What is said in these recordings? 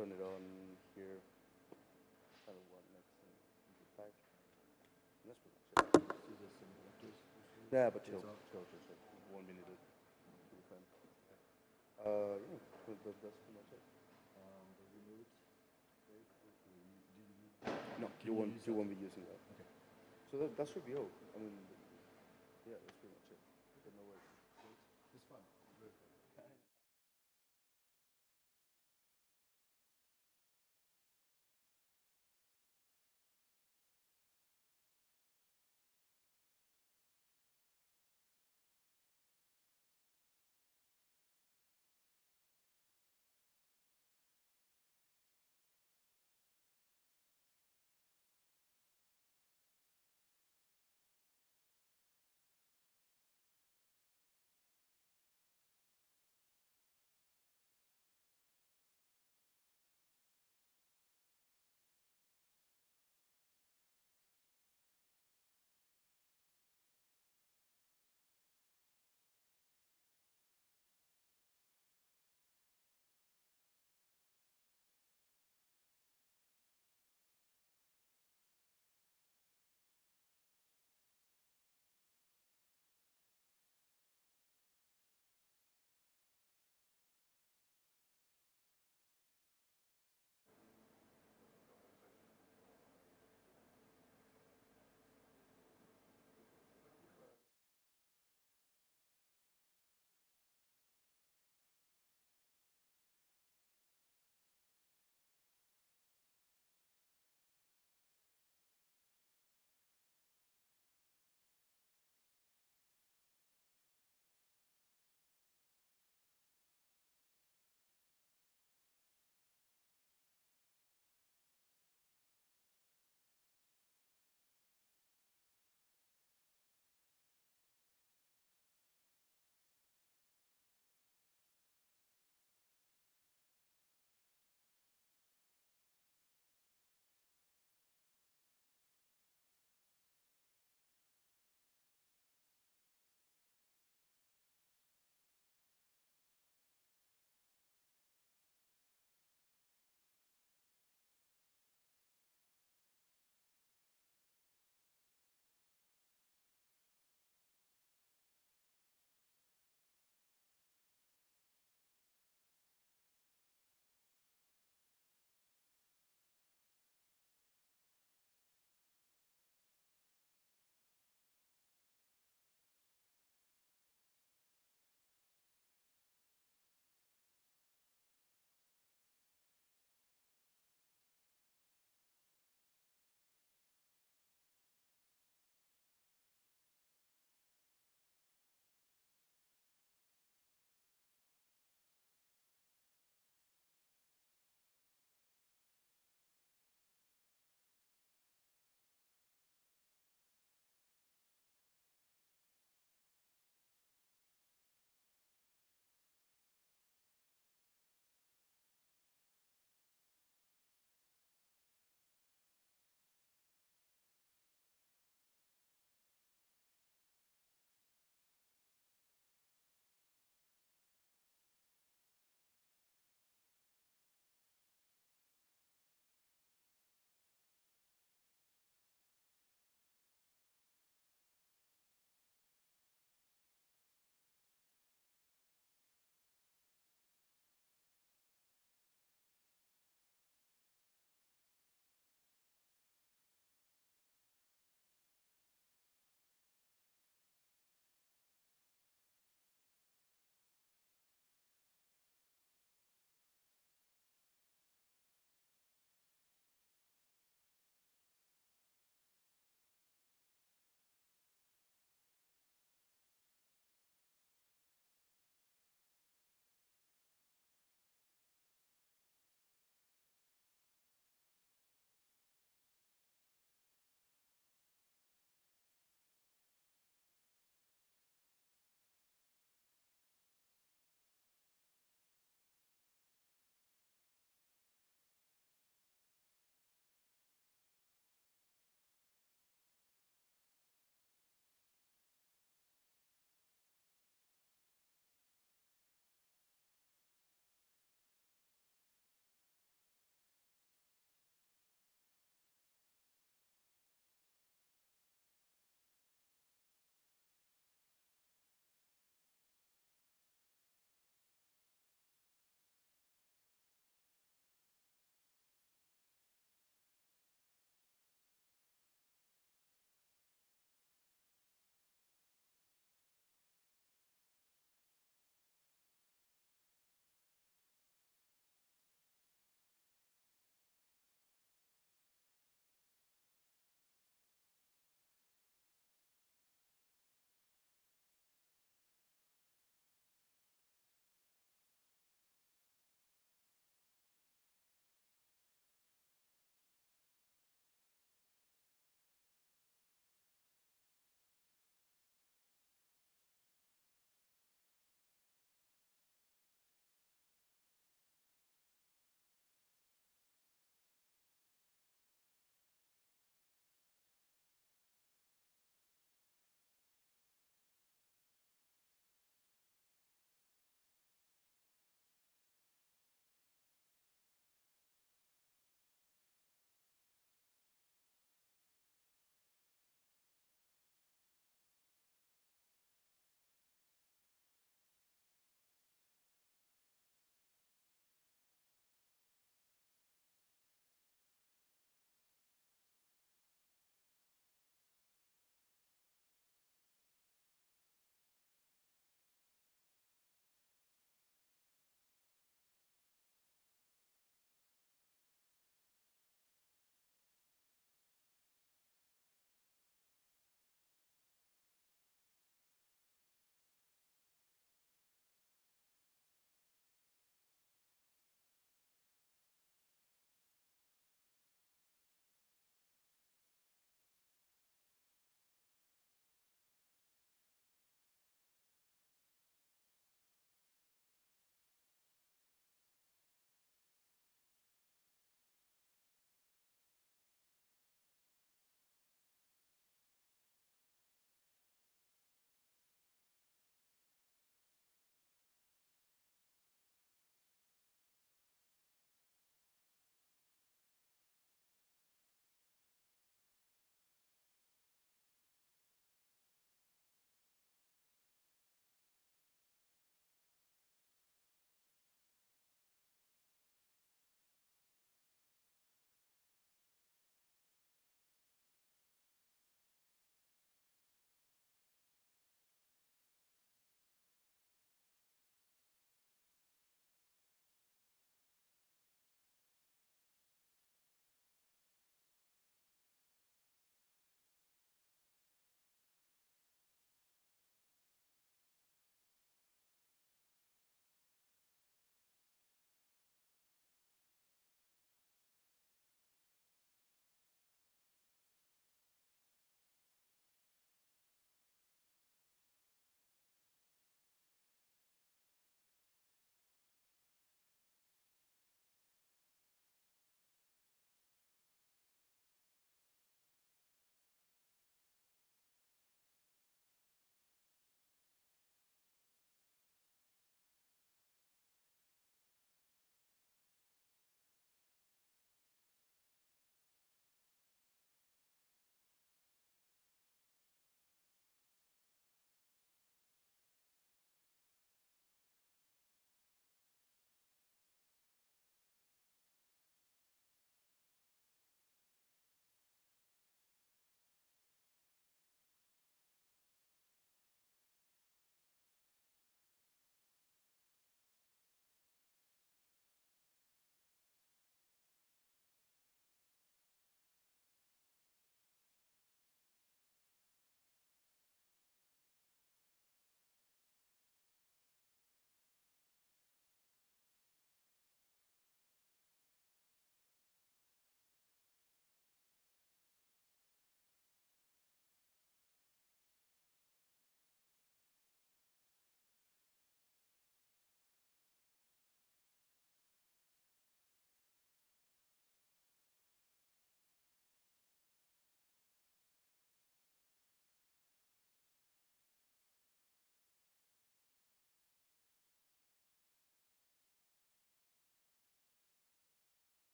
turn it on here. Kind of one next and the back. And that's pretty much it. These are some vectors. Yeah, but chill, It's all- chill, chill, chill. 1 minute. Should be fine. Yeah, that's pretty much it. The remote. Right? Do you need? No, Can you won't. use You that? won't be using that. Okay. So that should be all. I mean, yeah, that's pretty much it. So no worries. Great. It's fun. Good.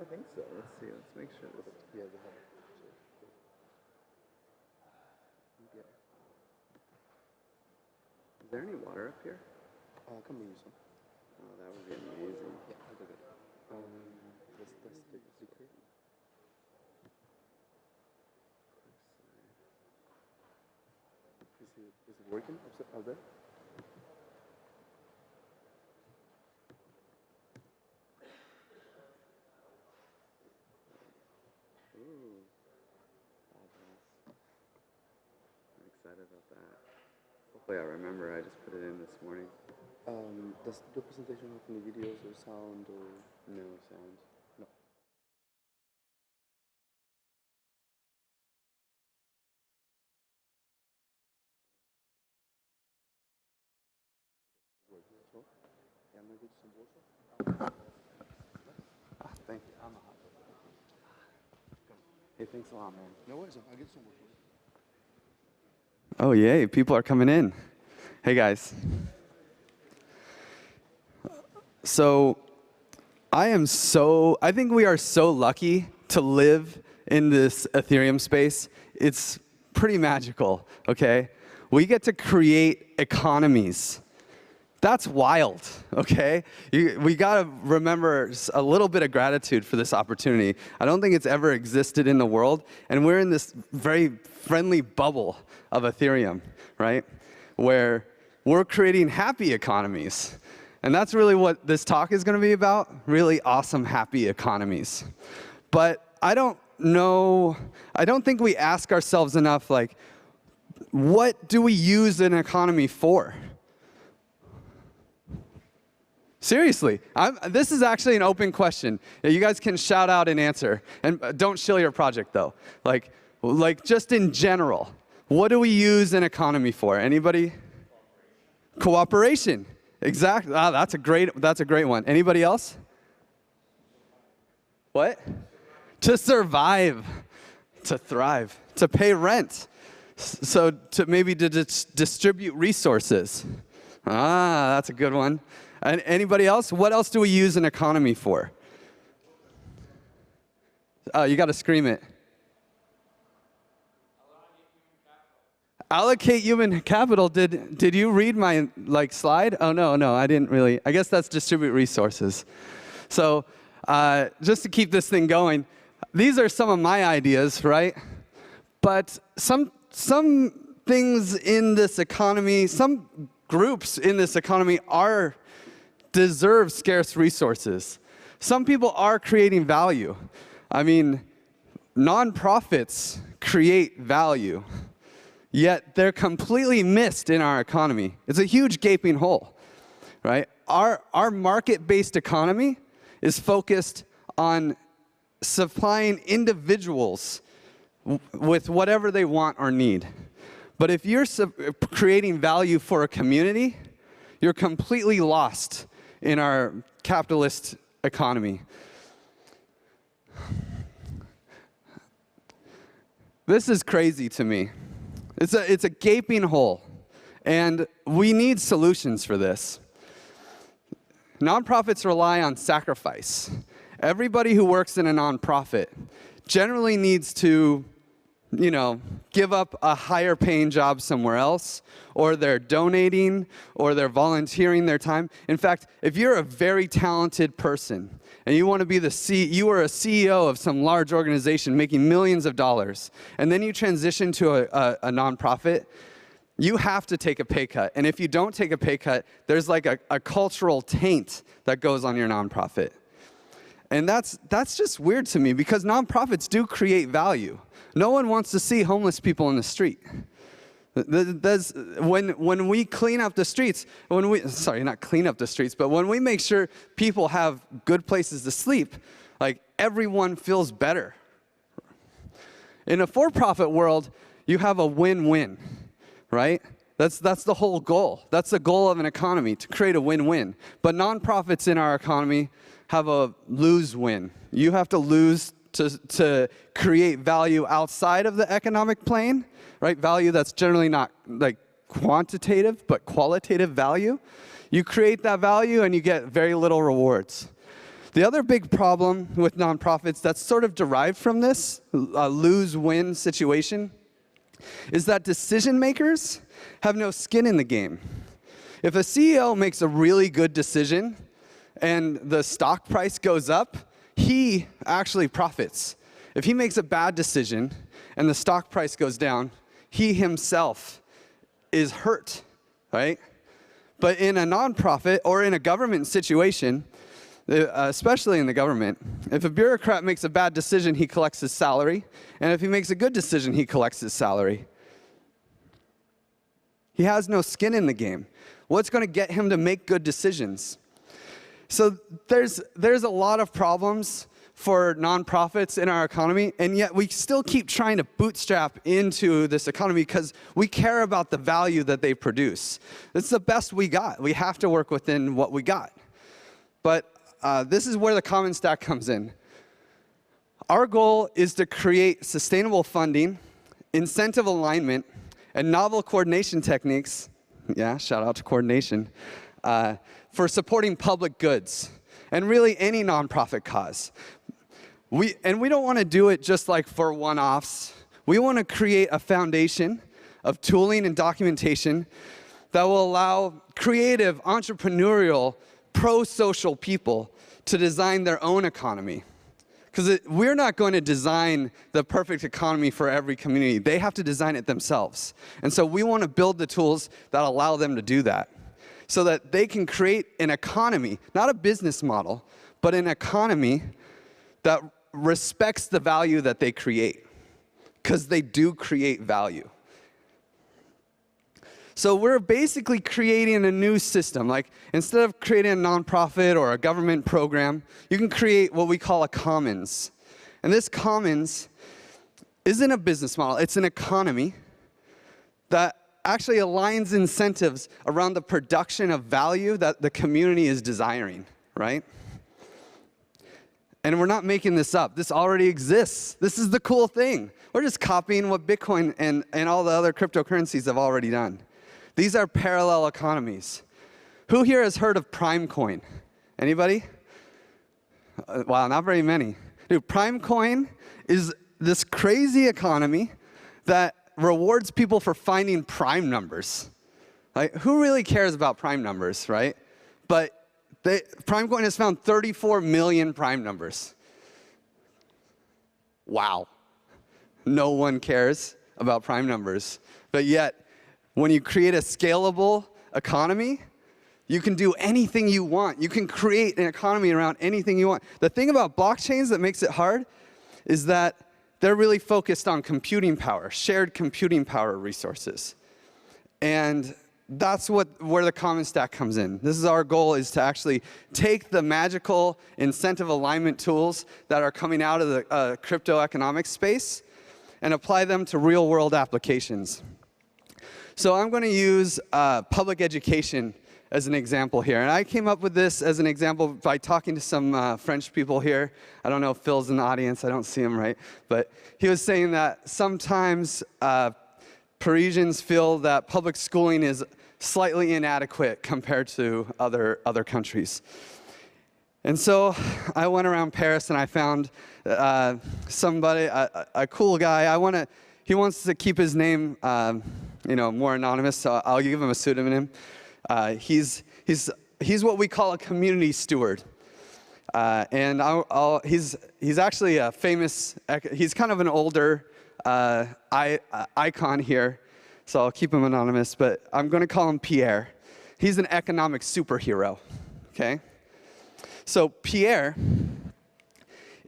I think so. Let's see. Let's make sure this. Yeah, they have. Yeah. Is there any water up here? Come bring you some. Oh, that would be amazing. Yeah, I got it. That's the secret. Is it working out there? Ooh, fabulous. I'm excited about that. Hopefully I remember. I just put it in this morning. Does the presentation have any videos or sound or No sound. no? It's working as well. Yeah, I'm gonna get you some water. Thank you. I'm a hot. Hey, thanks a lot, man. No worries, I'll get you some water. Oh, yay. People are coming in. Hey, guys. So, I think we are so lucky to live in this Ethereum space. It's pretty magical, okay? We get to create economies. That's wild, okay? We gotta remember a little bit of gratitude for this opportunity. I don't think it's ever existed in the world, and we're in this very friendly bubble of Ethereum, right? Where we're creating happy economies. And that's really what this talk is gonna be about, really awesome, happy economies. But I don't think we ask ourselves enough, like, what do we use an economy for? Seriously, this is actually an open question. You guys can shout out and answer. And don't shill your project, though. Like just in general, what do we use an economy for? Anybody? Cooperation. Exactly. Ah, that's a great one. Anybody else? What? To survive, to thrive, to pay rent. So maybe to distribute resources. Ah, that's a good one. And anybody else? What else do we use an economy for? Oh, you got to scream it. Allocate human capital. Did you read my slide? Oh no, I didn't really. I guess that's distribute resources. So just to keep this thing going, these are some of my ideas, right? But some things in this economy, some groups in this economy deserve scarce resources. Some people are creating value. I mean, nonprofits create value, yet they're completely missed in our economy. It's a huge gaping hole, right? Our market-based economy is focused on supplying individuals with whatever they want or need. But if you're creating value for a community, you're completely lost in our capitalist economy. This is crazy to me. It's a gaping hole, and we need solutions for this. Nonprofits rely on sacrifice. Everybody who works in a nonprofit generally needs to give up a higher paying job somewhere else, or they're donating, or they're volunteering their time. In fact, if you're a very talented person and you want to be you are a CEO of some large organization making millions of dollars, and then you transition to a nonprofit, you have to take a pay cut. And if you don't take a pay cut, there's like a cultural taint that goes on your nonprofit. And that's just weird to me, because nonprofits do create value. No one wants to see homeless people in the street. When we clean up the streets, not clean up the streets, but when we make sure people have good places to sleep, like, everyone feels better. In a for-profit world, you have a win-win, right? That's the whole goal. That's the goal of an economy, to create a win-win. But nonprofits in our economy have a lose-win. You have to lose to create value outside of the economic plane, right? Value that's generally not like quantitative, but qualitative value. You create that value and you get very little rewards. The other big problem with nonprofits that's sort of derived from this lose-win situation is that decision makers have no skin in the game. If a CEO makes a really good decision and the stock price goes up, he actually profits. If he makes a bad decision and the stock price goes down, he himself is hurt, right? But in a nonprofit or in a government situation, especially in the government, if a bureaucrat makes a bad decision, he collects his salary. And if he makes a good decision, he collects his salary. He has no skin in the game. What's going to get him to make good decisions? So there's a lot of problems for nonprofits in our economy, and yet we still keep trying to bootstrap into this economy because we care about the value that they produce. It's the best we got. We have to work within what we got. But this is where the Common Stack comes in. Our goal is to create sustainable funding, incentive alignment, and novel coordination techniques, yeah, shout out to coordination, for supporting public goods, and really any nonprofit cause. We don't want to do it just like for one-offs. We want to create a foundation of tooling and documentation that will allow creative, entrepreneurial, pro-social people to design their own economy. Because we're not going to design the perfect economy for every community. They have to design it themselves. And so we want to build the tools that allow them to do that, so that they can create an economy, not a business model, but an economy that respects the value that they create, because they do create value. So we're basically creating a new system. Like, instead of creating a nonprofit or a government program, you can create what we call a commons. And this commons isn't a business model. It's an economy that actually aligns incentives around the production of value that the community is desiring, right? And we're not making this up. This already exists. This is the cool thing. We're just copying what Bitcoin and all the other cryptocurrencies have already done. These are parallel economies. Who here has heard of Primecoin? Anybody? Wow, not very many. Dude, Primecoin is this crazy economy that rewards people for finding prime numbers. Like, who really cares about prime numbers, right? But Primecoin has found 34 million prime numbers. Wow. No one cares about prime numbers. But yet, when you create a scalable economy, you can do anything you want. You can create an economy around anything you want. The thing about blockchains that makes it hard is that they're really focused on computing power, shared computing power resources. And that's where the Common Stack comes in. This is our goal, is to actually take the magical incentive alignment tools that are coming out of the crypto economic space and apply them to real-world applications. So I'm going to use public education as an example here. And I came up with this as an example by talking to some French people here. I don't know if Phil's in the audience. I don't see him, right? But he was saying that sometimes Parisians feel that public schooling is slightly inadequate compared to other countries. And so I went around Paris and I found somebody, a cool guy. He wants to keep his name more anonymous, so I'll give him a pseudonym. He's what we call a community steward. And he's actually a famous, he's kind of an older icon here, so I'll keep him anonymous, but I'm going to call him Pierre. He's an economic superhero, okay? So Pierre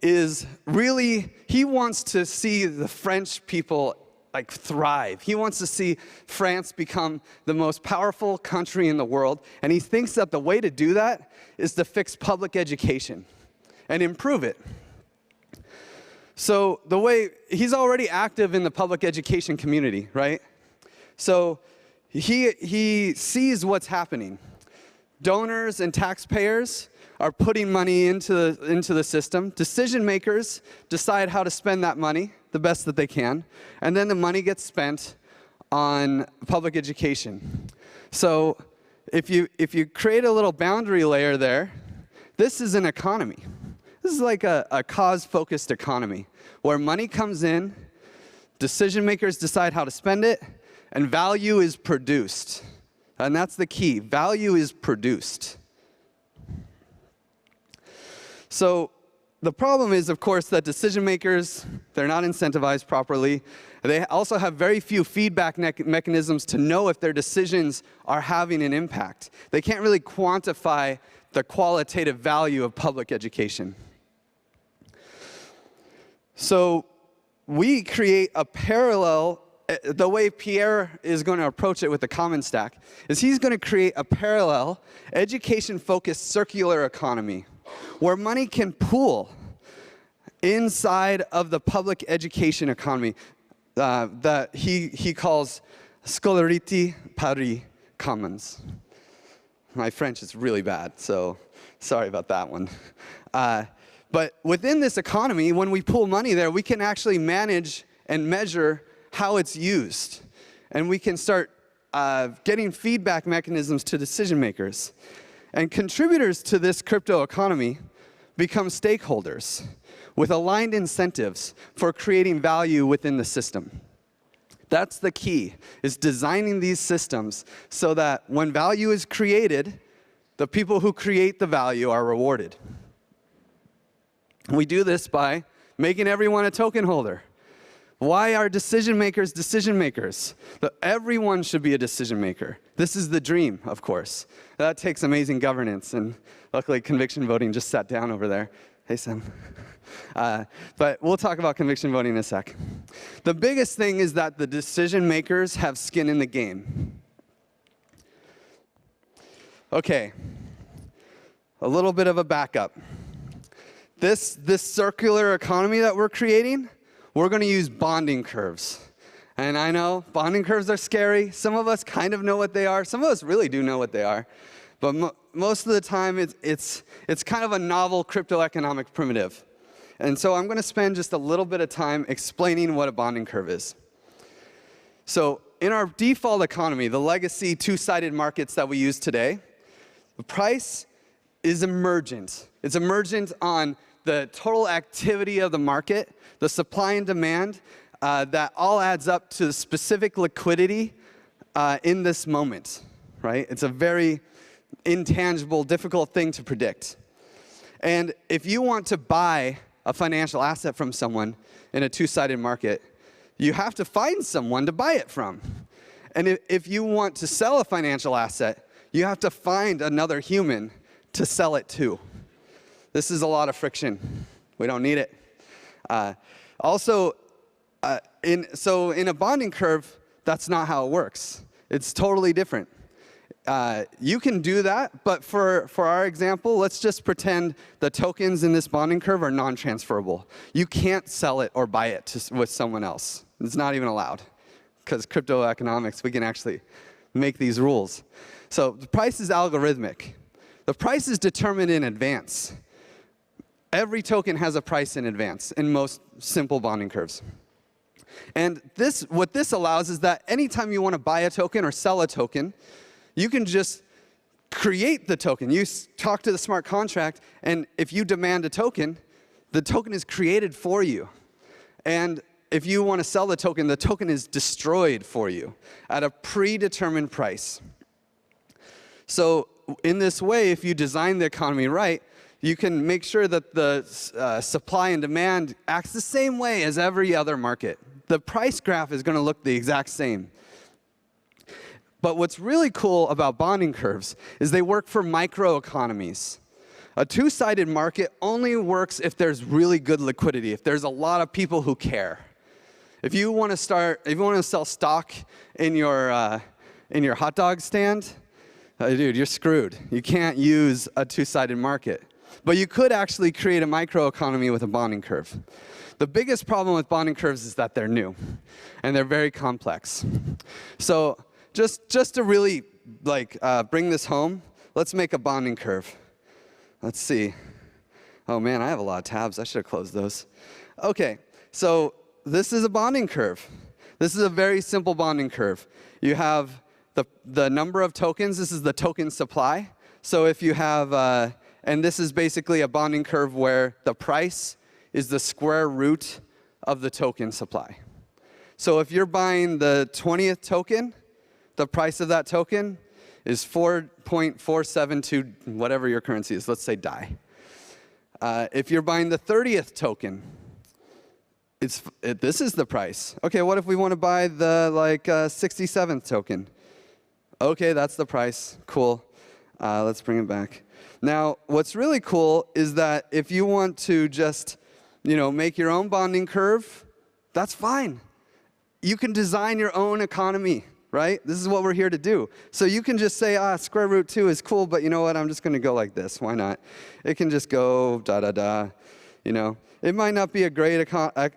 is really, he wants to see the French people like thrive. He wants to see France become the most powerful country in the world, and he thinks that the way to do that is to fix public education and improve it. So he's already active in the public education community, right? So he sees what's happening. Donors and taxpayers are putting money into the system. Decision makers decide how to spend that money the best that they can, and then the money gets spent on public education. So if you create a little boundary layer there, this is an economy. This is like a cause-focused economy where money comes in, decision makers decide how to spend it, and value is produced. And that's the key. Value is produced. So the problem is, of course, that decision makers, they're not incentivized properly. They also have very few feedback mechanisms to know if their decisions are having an impact. They can't really quantify the qualitative value of public education. So we create a parallel. The way Pierre is going to approach it with the Common Stack is he's going to create a parallel, education-focused circular economy where money can pool inside of the public education economy that he calls Scolarité Paris Commons. My French is really bad, so sorry about that one. But within this economy, when we pool money there, we can actually manage and measure how it's used. And we can start getting feedback mechanisms to decision makers. And contributors to this crypto economy become stakeholders with aligned incentives for creating value within the system. That's the key, is designing these systems so that when value is created, the people who create the value are rewarded. We do this by making everyone a token holder. Why are decision makers decision makers? Everyone should be a decision maker. This is the dream, of course. That takes amazing governance, and luckily conviction voting just sat down over there. Hey, Sam. But we'll talk about conviction voting in a sec. The biggest thing is that the decision makers have skin in the game. Okay, a little bit of a backup. This circular economy that we're creating, we're going to use bonding curves. And I know bonding curves are scary. Some of us kind of know what they are. Some of us really do know what they are. But most of the time, it's kind of a novel crypto-economic primitive. And so I'm going to spend just a little bit of time explaining what a bonding curve is. So in our default economy, the legacy two-sided markets that we use today, the price is emergent. It's emergent on the total activity of the market, the supply and demand, that all adds up to specific liquidity in this moment, right? It's a very intangible, difficult thing to predict. And if you want to buy a financial asset from someone in a two-sided market, you have to find someone to buy it from. And if you want to sell a financial asset, you have to find another human to sell it to. This is a lot of friction. We don't need it. In a bonding curve, that's not how it works. It's totally different. You can do that, but for our example, let's just pretend the tokens in this bonding curve are non-transferable. You can't sell it or buy it with someone else. It's not even allowed, because crypto economics, we can actually make these rules. So the price is algorithmic. The price is determined in advance. Every token has a price in advance in most simple bonding curves. And what this allows is that anytime you want to buy a token or sell a token, you can just create the token. You talk to the smart contract, and if you demand a token, the token is created for you. And if you want to sell the token is destroyed for you at a predetermined price. So in this way, if you design the economy right, you can make sure that the supply and demand acts the same way as every other market. The price graph is going to look the exact same. But what's really cool about bonding curves is they work for microeconomies. A two-sided market only works if there's really good liquidity, if there's a lot of people who care. If you want to sell stock in your hot dog stand, dude, you're screwed. You can't use a two-sided market. But you could actually create a microeconomy with a bonding curve. The biggest problem with bonding curves is that they're new, and they're very complex. So just to really bring this home, let's make a bonding curve. Let's see. Oh man, I have a lot of tabs. I should have closed those. Okay, so this is a bonding curve. This is a very simple bonding curve. You have the number of tokens. This is the token supply. So if you have And this is basically a bonding curve where the price is the square root of the token supply. So if you're buying the 20th token, the price of that token is 4.472, whatever your currency is. Let's say DAI. If you're buying the 30th token, this is the price. Okay, what if we want to buy the 67th token? Okay, that's the price. Cool. Let's bring it back. Now, what's really cool is that if you want to just, make your own bonding curve, that's fine. You can design your own economy, right? This is what we're here to do. So you can just say, square root 2 is cool, but you know what? I'm just going to go like this. Why not? It can just go da-da-da, It might not be a great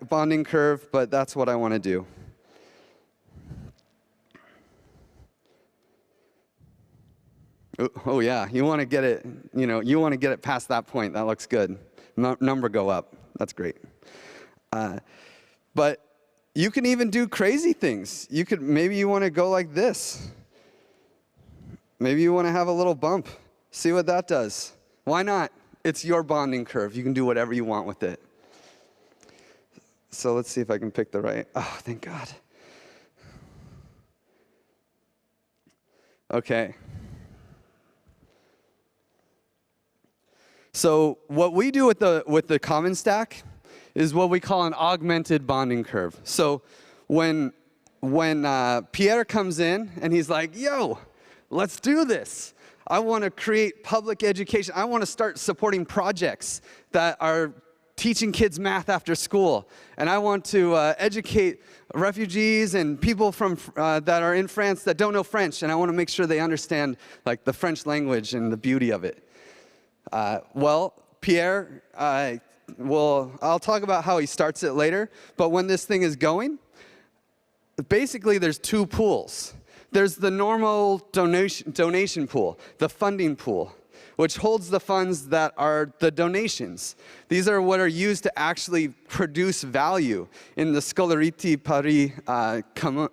bonding curve, but that's what I want to do. Oh yeah, you want to get it, you want to get it past that point. That looks good. Number go up. That's great. But you can even do crazy things. Maybe you want to go like this. Maybe you want to have a little bump. See what that does. Why not? It's your bonding curve. You can do whatever you want with it. So let's see if I can pick the right. Oh, thank God. Okay. So what we do with the common stack is what we call an augmented bonding curve. So when Pierre comes in and he's like, yo, let's do this. I want to create public education. I want to start supporting projects that are teaching kids math after school. And I want to educate refugees and people from that are in France that don't know French. And I want to make sure they understand the French language and the beauty of it. Well, Pierre, I'll talk about how he starts it later, but when this thing is going, basically there's two pools. There's the normal donation pool, the funding pool, which holds the funds that are the donations. These are what are used to actually produce value in the Scolarité Paris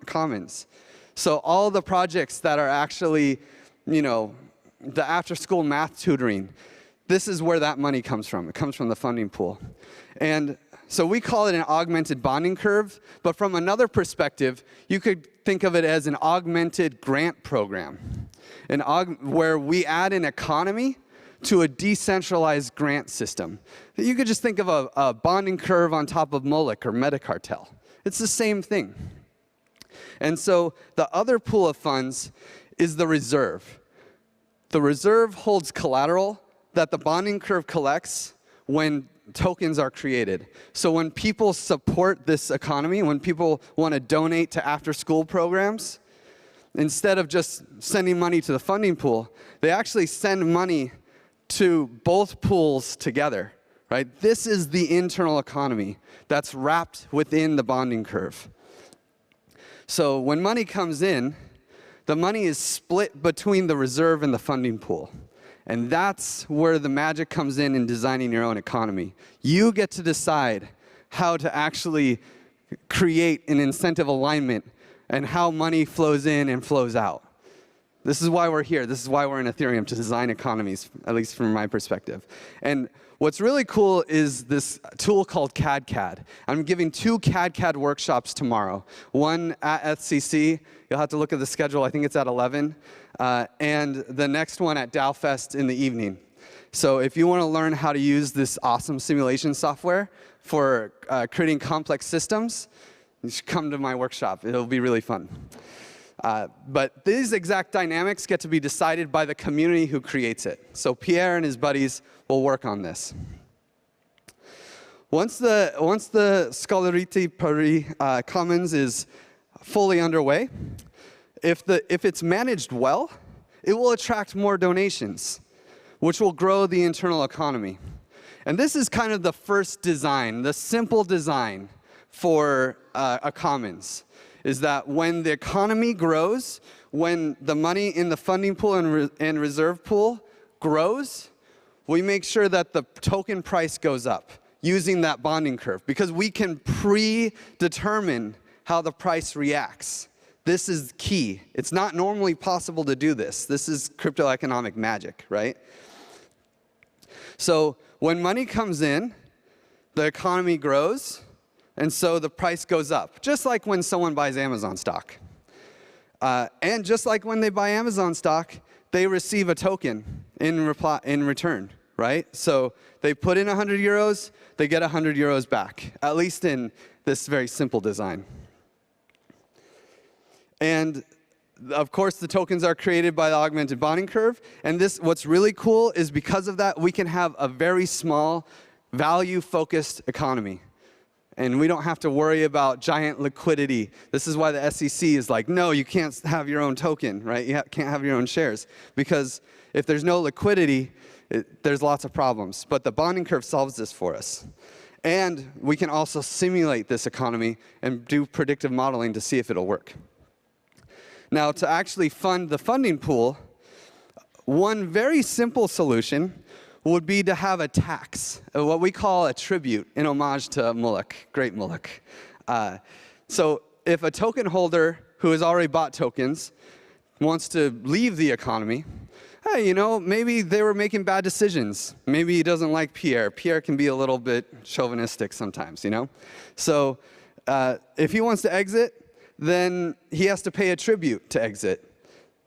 Commons. So all the projects that are actually, the after-school math tutoring, this is where that money comes from. It comes from the funding pool. And so we call it an augmented bonding curve, but from another perspective, you could think of it as an augmented grant program, where we add an economy to a decentralized grant system. You could just think of a bonding curve on top of Moloch or Metacartel. It's the same thing. And so the other pool of funds is the reserve. The reserve holds collateral that the bonding curve collects when tokens are created. So when people support this economy, when people want to donate to after-school programs, instead of just sending money to the funding pool, they actually send money to both pools together, right? This is the internal economy that's wrapped within the bonding curve. So when money comes in, the money is split between the reserve and the funding pool. And that's where the magic comes in designing your own economy. You get to decide how to actually create an incentive alignment and how money flows in and flows out. This is why we're here. This is why we're in Ethereum, to design economies, at least from my perspective. And what's really cool is this tool called CAD. I'm giving 2 CAD workshops tomorrow. One at SCC. You'll have to look at the schedule. I think it's at 11. And the next one at DAOFest in the evening. So if you want to learn how to use this awesome simulation software for creating complex systems, you should come to my workshop. It'll be really fun. But these exact dynamics get to be decided by the community who creates it. So Pierre and his buddies will work on this. Once the Scolarité Paris Commons is fully underway, if it's managed well, it will attract more donations, which will grow the internal economy. And this is kind of the first design, the simple design for a commons, is that when the economy grows, when the money in the funding pool and reserve pool grows, we make sure that the token price goes up using that bonding curve, because we can predetermine how the price reacts. This is key. It's not normally possible to do this. This is crypto economic magic, right? So when money comes in, the economy grows, and so the price goes up, just like when someone buys Amazon stock. And just like when they buy Amazon stock, they receive a token in return, right? So they put in 100 euros, they get 100 euros back, at least in this very simple design. And of course, the tokens are created by the augmented bonding curve. And what's really cool is because of that, we can have a very small, value-focused economy. And we don't have to worry about giant liquidity. This is why the SEC is like, no, you can't have your own token, right? You can't have your own shares. Because if there's no liquidity, there's lots of problems. But the bonding curve solves this for us. And we can also simulate this economy and do predictive modeling to see if it'll work. Now, to actually fund the funding pool, one very simple solution would be to have a tax, what we call a tribute, in homage to Moloch, great Moloch. So if a token holder who has already bought tokens wants to leave the economy, hey, you know, maybe they were making bad decisions. Maybe he doesn't like Pierre. Pierre can be a little bit chauvinistic sometimes, you know? So if he wants to exit, then he has to pay a tribute to exit.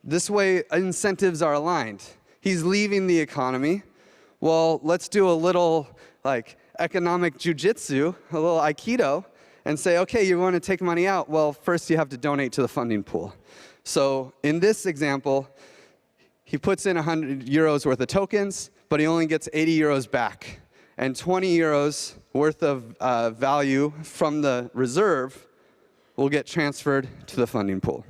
This way, incentives are aligned. He's leaving the economy. Well, let's do a little like economic jujitsu, a little aikido, and say, okay, you want to take money out? Well, first you have to donate to the funding pool. So in this example, he puts in 100 euros worth of tokens, but he only gets 80 euros back. And 20 euros worth of value from the reserve will get transferred to the funding pool.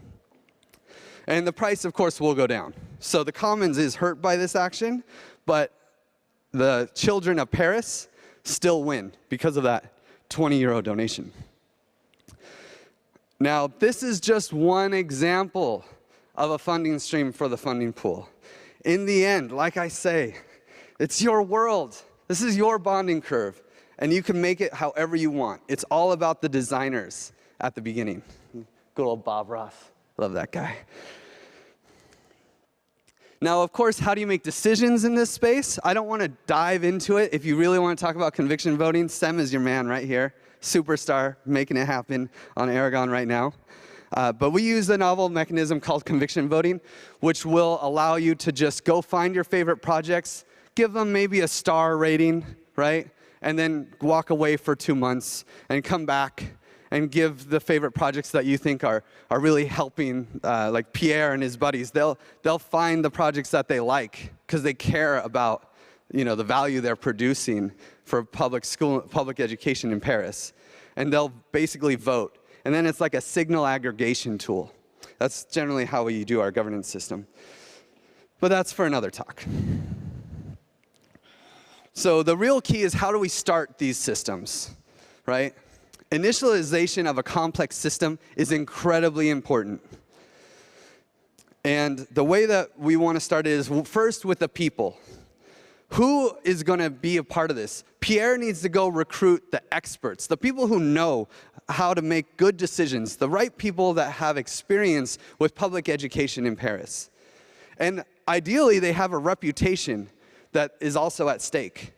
And the price, of course, will go down. So the commons is hurt by this action, but the children of Paris still win because of that 20 euro donation. Now, this is just one example of a funding stream for the funding pool. In the end, like I say, it's your world. This is your bonding curve, and you can make it however you want. It's all about the designers at the beginning. Good old Bob Ross. Love that guy. Now, of course, how do you make decisions in this space? I don't want to dive into it. If you really want to talk about conviction voting, Sem is your man right here. Superstar, making it happen on Aragon right now. But we use a novel mechanism called conviction voting, which will allow you to just go find your favorite projects, give them maybe a star rating, right? And then walk away for 2 months and come back and give the favorite projects that you think are really helping, like Pierre and his buddies. They'll find the projects that they like because they care about, you know, the value they're producing for public education in Paris. And they'll basically vote. And then it's like a signal aggregation tool. That's generally how we do our governance system. But that's for another talk. So the real key is, how do we start these systems, right? Initialization of a complex system is incredibly important. And the way that we want to start it is first with the people. Who is going to be a part of this? Pierre needs to go recruit the experts, the people who know how to make good decisions, the right people that have experience with public education in Paris. And ideally, they have a reputation that is also at stake.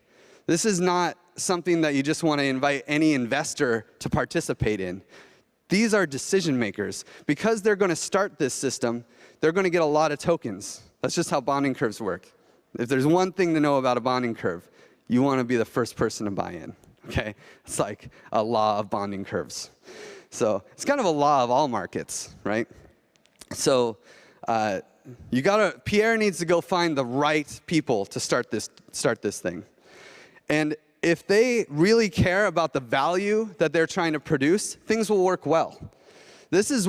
This is not something that you just want to invite any investor to participate in. These are decision makers. Because they're going to start this system, they're going to get a lot of tokens. That's just how bonding curves work. If there's one thing to know about a bonding curve, you want to be the first person to buy in. Okay? It's like a law of bonding curves. So it's kind of a law of all markets, right? So Pierre needs to go find the right people to start this thing. And if they really care about the value that they're trying to produce, things will work well. This is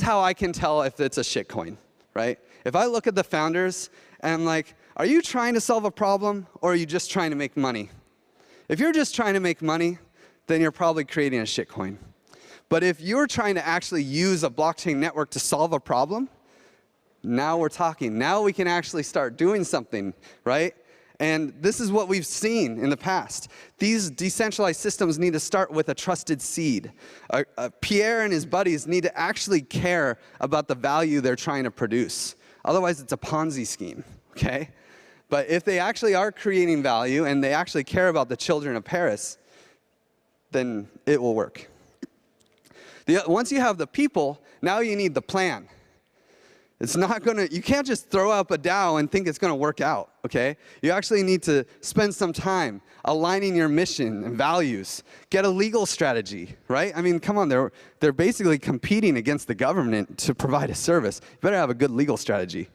how I can tell if it's a shitcoin, right? If I look at the founders and I'm like, are you trying to solve a problem, or are you just trying to make money? If you're just trying to make money, then you're probably creating a shitcoin. But if you're trying to actually use a blockchain network to solve a problem, now we're talking. Now we can actually start doing something, right? And this is what we've seen in the past. These decentralized systems need to start with a trusted seed. Pierre and his buddies need to actually care about the value they're trying to produce. Otherwise, it's a Ponzi scheme, okay? But if they actually are creating value and they actually care about the children of Paris, then it will work. Once you have the people, now you need the plan. It's not gonna, you can't just throw up a DAO and think it's gonna work out, okay? You actually need to spend some time aligning your mission and values. Get a legal strategy, right? I mean, come on, they're basically competing against the government to provide a service. You better have a good legal strategy.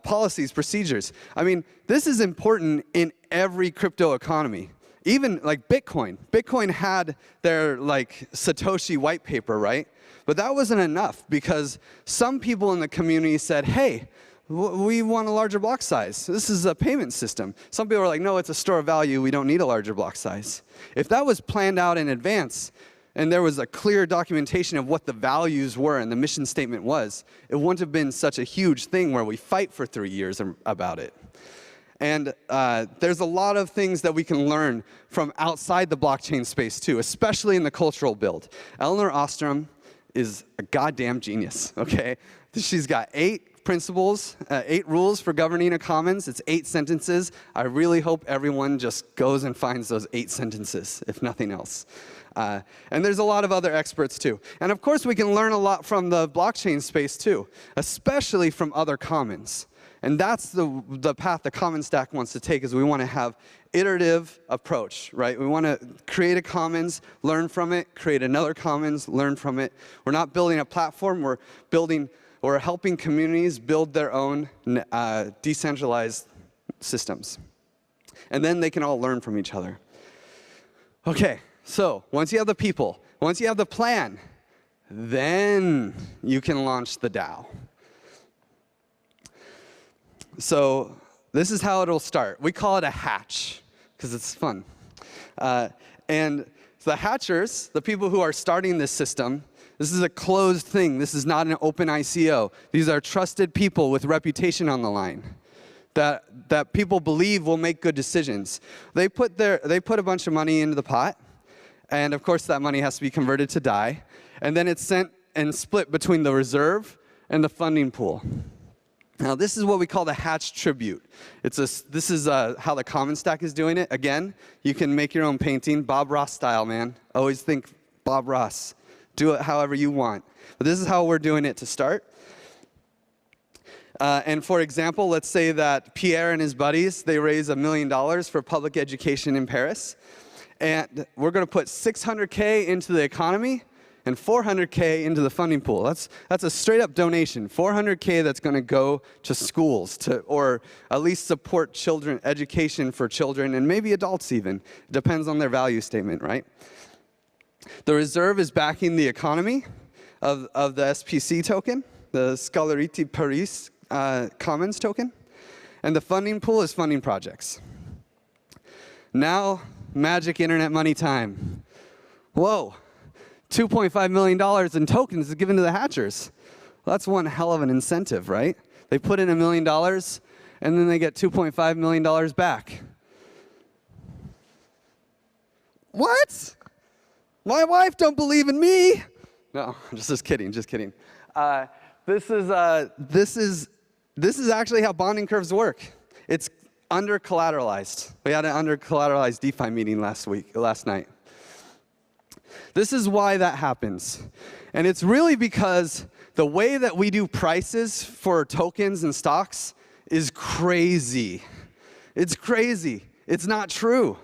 Policies, procedures. I mean, this is important in every crypto economy. Even like Bitcoin. Bitcoin had their like Satoshi white paper, right? But that wasn't enough because some people in the community said, hey, we want a larger block size. This is a payment system. Some people were like, no, it's a store of value. We don't need a larger block size. If that was planned out in advance and there was a clear documentation of what the values were and the mission statement was, it wouldn't have been such a huge thing where we fight for 3 years about it. And there's a lot of things that we can learn from outside the blockchain space too, especially in the cultural build. Eleanor Ostrom is a goddamn genius, okay? She's got 8 principles, 8 rules for governing a commons. It's 8 sentences. I really hope everyone just goes and finds those 8 sentences, if nothing else. And there's a lot of other experts too. And of course, we can learn a lot from the blockchain space too, especially from other commons. And that's the path the Common Stack wants to take, is we want to have iterative approach, right? We want to create a commons, learn from it, create another commons, learn from it. We're not building a platform, we're helping communities build their own decentralized systems. And then they can all learn from each other. Okay, so once you have the people, once you have the plan, then you can launch the DAO. So this is how it'll start. We call it a hatch, because it's fun. And the hatchers, the people who are starting this system, this is a closed thing. This is not an open ICO. These are trusted people with reputation on the line that people believe will make good decisions. They put a bunch of money into the pot, and of course that money has to be converted to DAI, and then it's sent and split between the reserve and the funding pool. Now, this is what we call the Hatch Tribute. This is how the Common Stack is doing it. Again, you can make your own painting, Bob Ross style, man. Always think Bob Ross. Do it however you want. But this is how we're doing it to start. And for example, let's say that Pierre and his buddies, they raise $1 million for public education in Paris. And we're going to put $600K into the economy and $400K into the funding pool. That's a straight up donation. $400K that's going to go to schools or at least support children, education for children and maybe adults even. Depends on their value statement, right? The reserve is backing the economy of the SPC token, the Scolarité Paris Commons token. And the funding pool is funding projects. Now, magic internet money time. Whoa. $2.5 million in tokens is given to the hatchers. Well, that's one hell of an incentive, right? They put in $1 million, and then they get $2.5 million back. What? My wife don't believe in me. No, just kidding, just kidding. This is actually how bonding curves work. It's under collateralized. We had an under collateralized DeFi meeting last night. This is why that happens. And it's really because the way that we do prices for tokens and stocks is crazy. It's crazy. It's not true.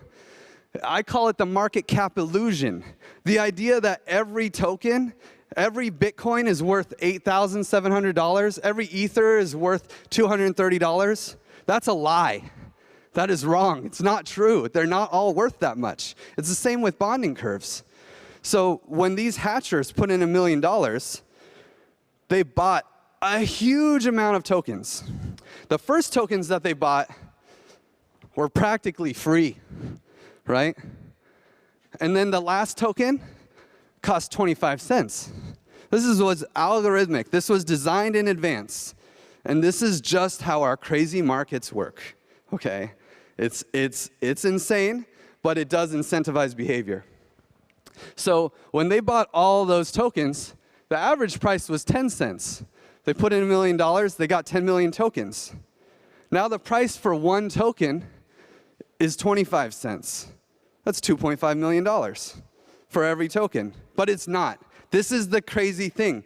I call it the market cap illusion. The idea that every token, every Bitcoin is worth $8,700, every Ether is worth $230, that's a lie. That is wrong. It's not true. They're not all worth that much. It's the same with bonding curves. So when these hatchers put in $1 million, they bought a huge amount of tokens. The first tokens that they bought were practically free, right? And then the last token cost 25 cents. This was algorithmic. This was designed in advance. And this is just how our crazy markets work, okay? It's insane, but it does incentivize behavior. So when they bought all those tokens, the average price was 10 cents. They put in $1 million, they got 10 million tokens. Now the price for one token is 25 cents. That's $2.5 million for every token. But it's not. This is the crazy thing.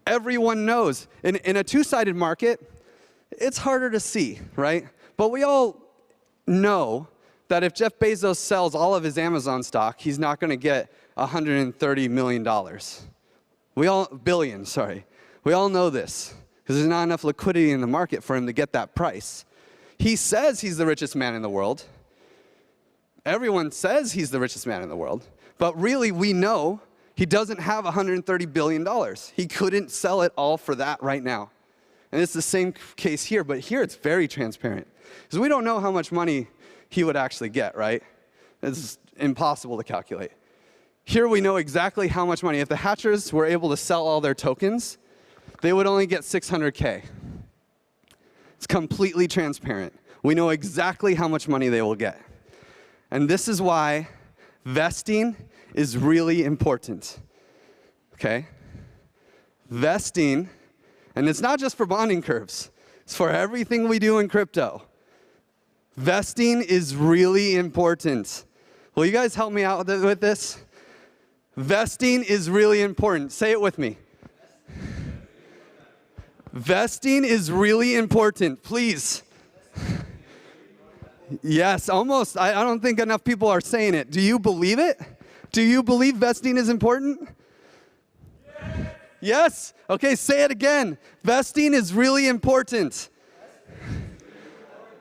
Everyone knows. In a two-sided market, it's harder to see, right? But we all know that if Jeff Bezos sells all of his Amazon stock, he's not going to get $130 million. Billion, sorry. We all know this, because there's not enough liquidity in the market for him to get that price. He says he's the richest man in the world. Everyone says he's the richest man in the world. But really, we know he doesn't have $130 billion. He couldn't sell it all for that right now. And it's the same case here, but here it's very transparent. Because we don't know how much money he would actually get, right? It's impossible to calculate. Here we know exactly how much money. If the hatchers were able to sell all their tokens, they would only get 600K. It's completely transparent. We know exactly how much money they will get. And this is why vesting is really important, okay? Vesting, and it's not just for bonding curves. It's for everything we do in crypto. Vesting is really important. Will you guys help me out with this? Vesting is really important. Say it with me. Vesting is really important, please. Yes, almost. I don't think enough people are saying it. Do you believe it? Do you believe vesting is important? Yes. Yes? Okay, say it again. Vesting is really important.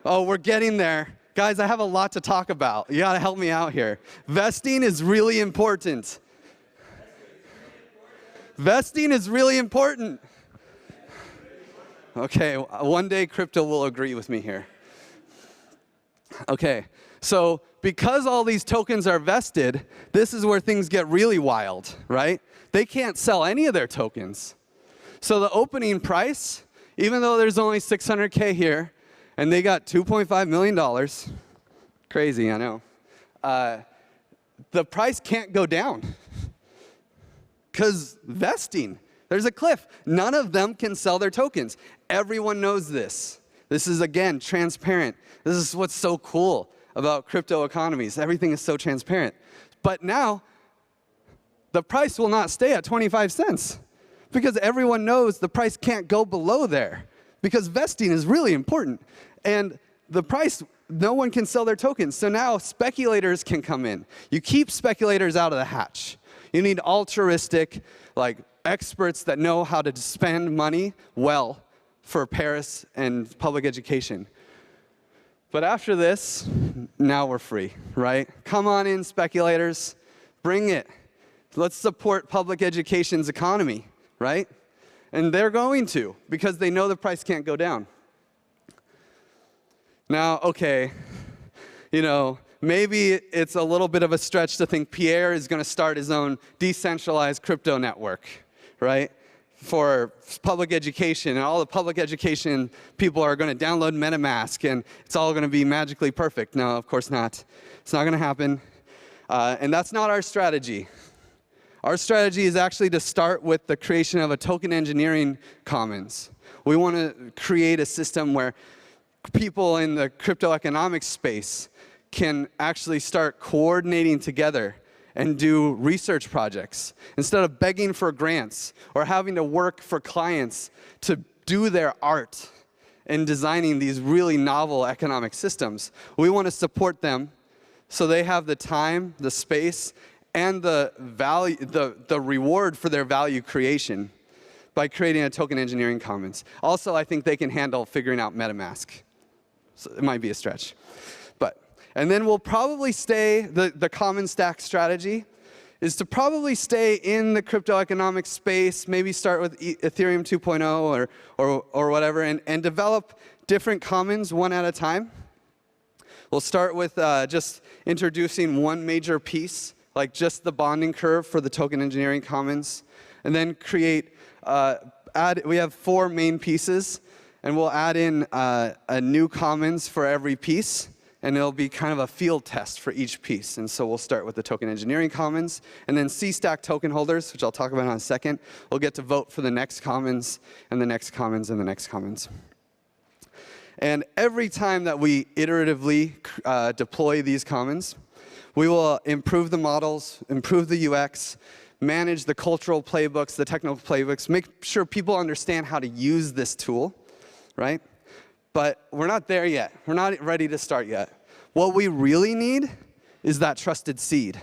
Oh, we're getting there. Guys, I have a lot to talk about. You gotta help me out here. Vesting is really important. Vesting is really important. Okay, one day crypto will agree with me here. Okay, so because all these tokens are vested, this is where things get really wild, right? They can't sell any of their tokens. So the opening price, even though there's only 600K here, and they got $2.5 million, crazy, I know, the price can't go down. Because vesting, there's a cliff. None of them can sell their tokens. Everyone knows this. This is, again, transparent. This is what's so cool about crypto economies. Everything is so transparent. But now, the price will not stay at 25 cents because everyone knows the price can't go below there because vesting is really important. And the price, no one can sell their tokens. So now speculators can come in. You keep speculators out of the hatch. You need altruistic, like experts that know how to spend money well for Paris and public education. But after this, now we're free, right? Come on in, speculators. Bring it. Let's support public education's economy, right? And they're going to, because they know the price can't go down. Now, okay, you know, maybe it's a little bit of a stretch to think Pierre is going to start his own decentralized crypto network, right? For public education, and all the public education people are going to download MetaMask, and it's all going to be magically perfect. No, of course not. It's not going to happen. And that's not our strategy. Our strategy is actually to start with the creation of a token engineering commons. We want to create a system where people in the crypto economics space can actually start coordinating together and do research projects instead of begging for grants or having to work for clients to do their art in designing these really novel economic systems. We want to support them so they have the time, the space, and the value, the reward for their value creation by creating a token engineering commons. Also, I think they can handle figuring out MetaMask. So it might be a stretch. And then we'll probably stay, the common stack strategy is to probably stay in the crypto economic space, maybe start with Ethereum 2.0 or whatever, and develop different commons one at a time. We'll start with just introducing one major piece, like just the bonding curve for the token engineering commons, and then create, we have 4 main pieces, and we'll add in a new commons for every piece. And it'll be kind of a field test for each piece. And so we'll start with the token engineering commons, and then C-stack token holders, which I'll talk about in a second, will get to vote for the next commons, and the next commons, and the next commons. And every time that we iteratively deploy these commons, we will improve the models, improve the UX, manage the cultural playbooks, the technical playbooks, make sure people understand how to use this tool, right? But we're not there yet. We're not ready to start yet. What we really need is that trusted seed.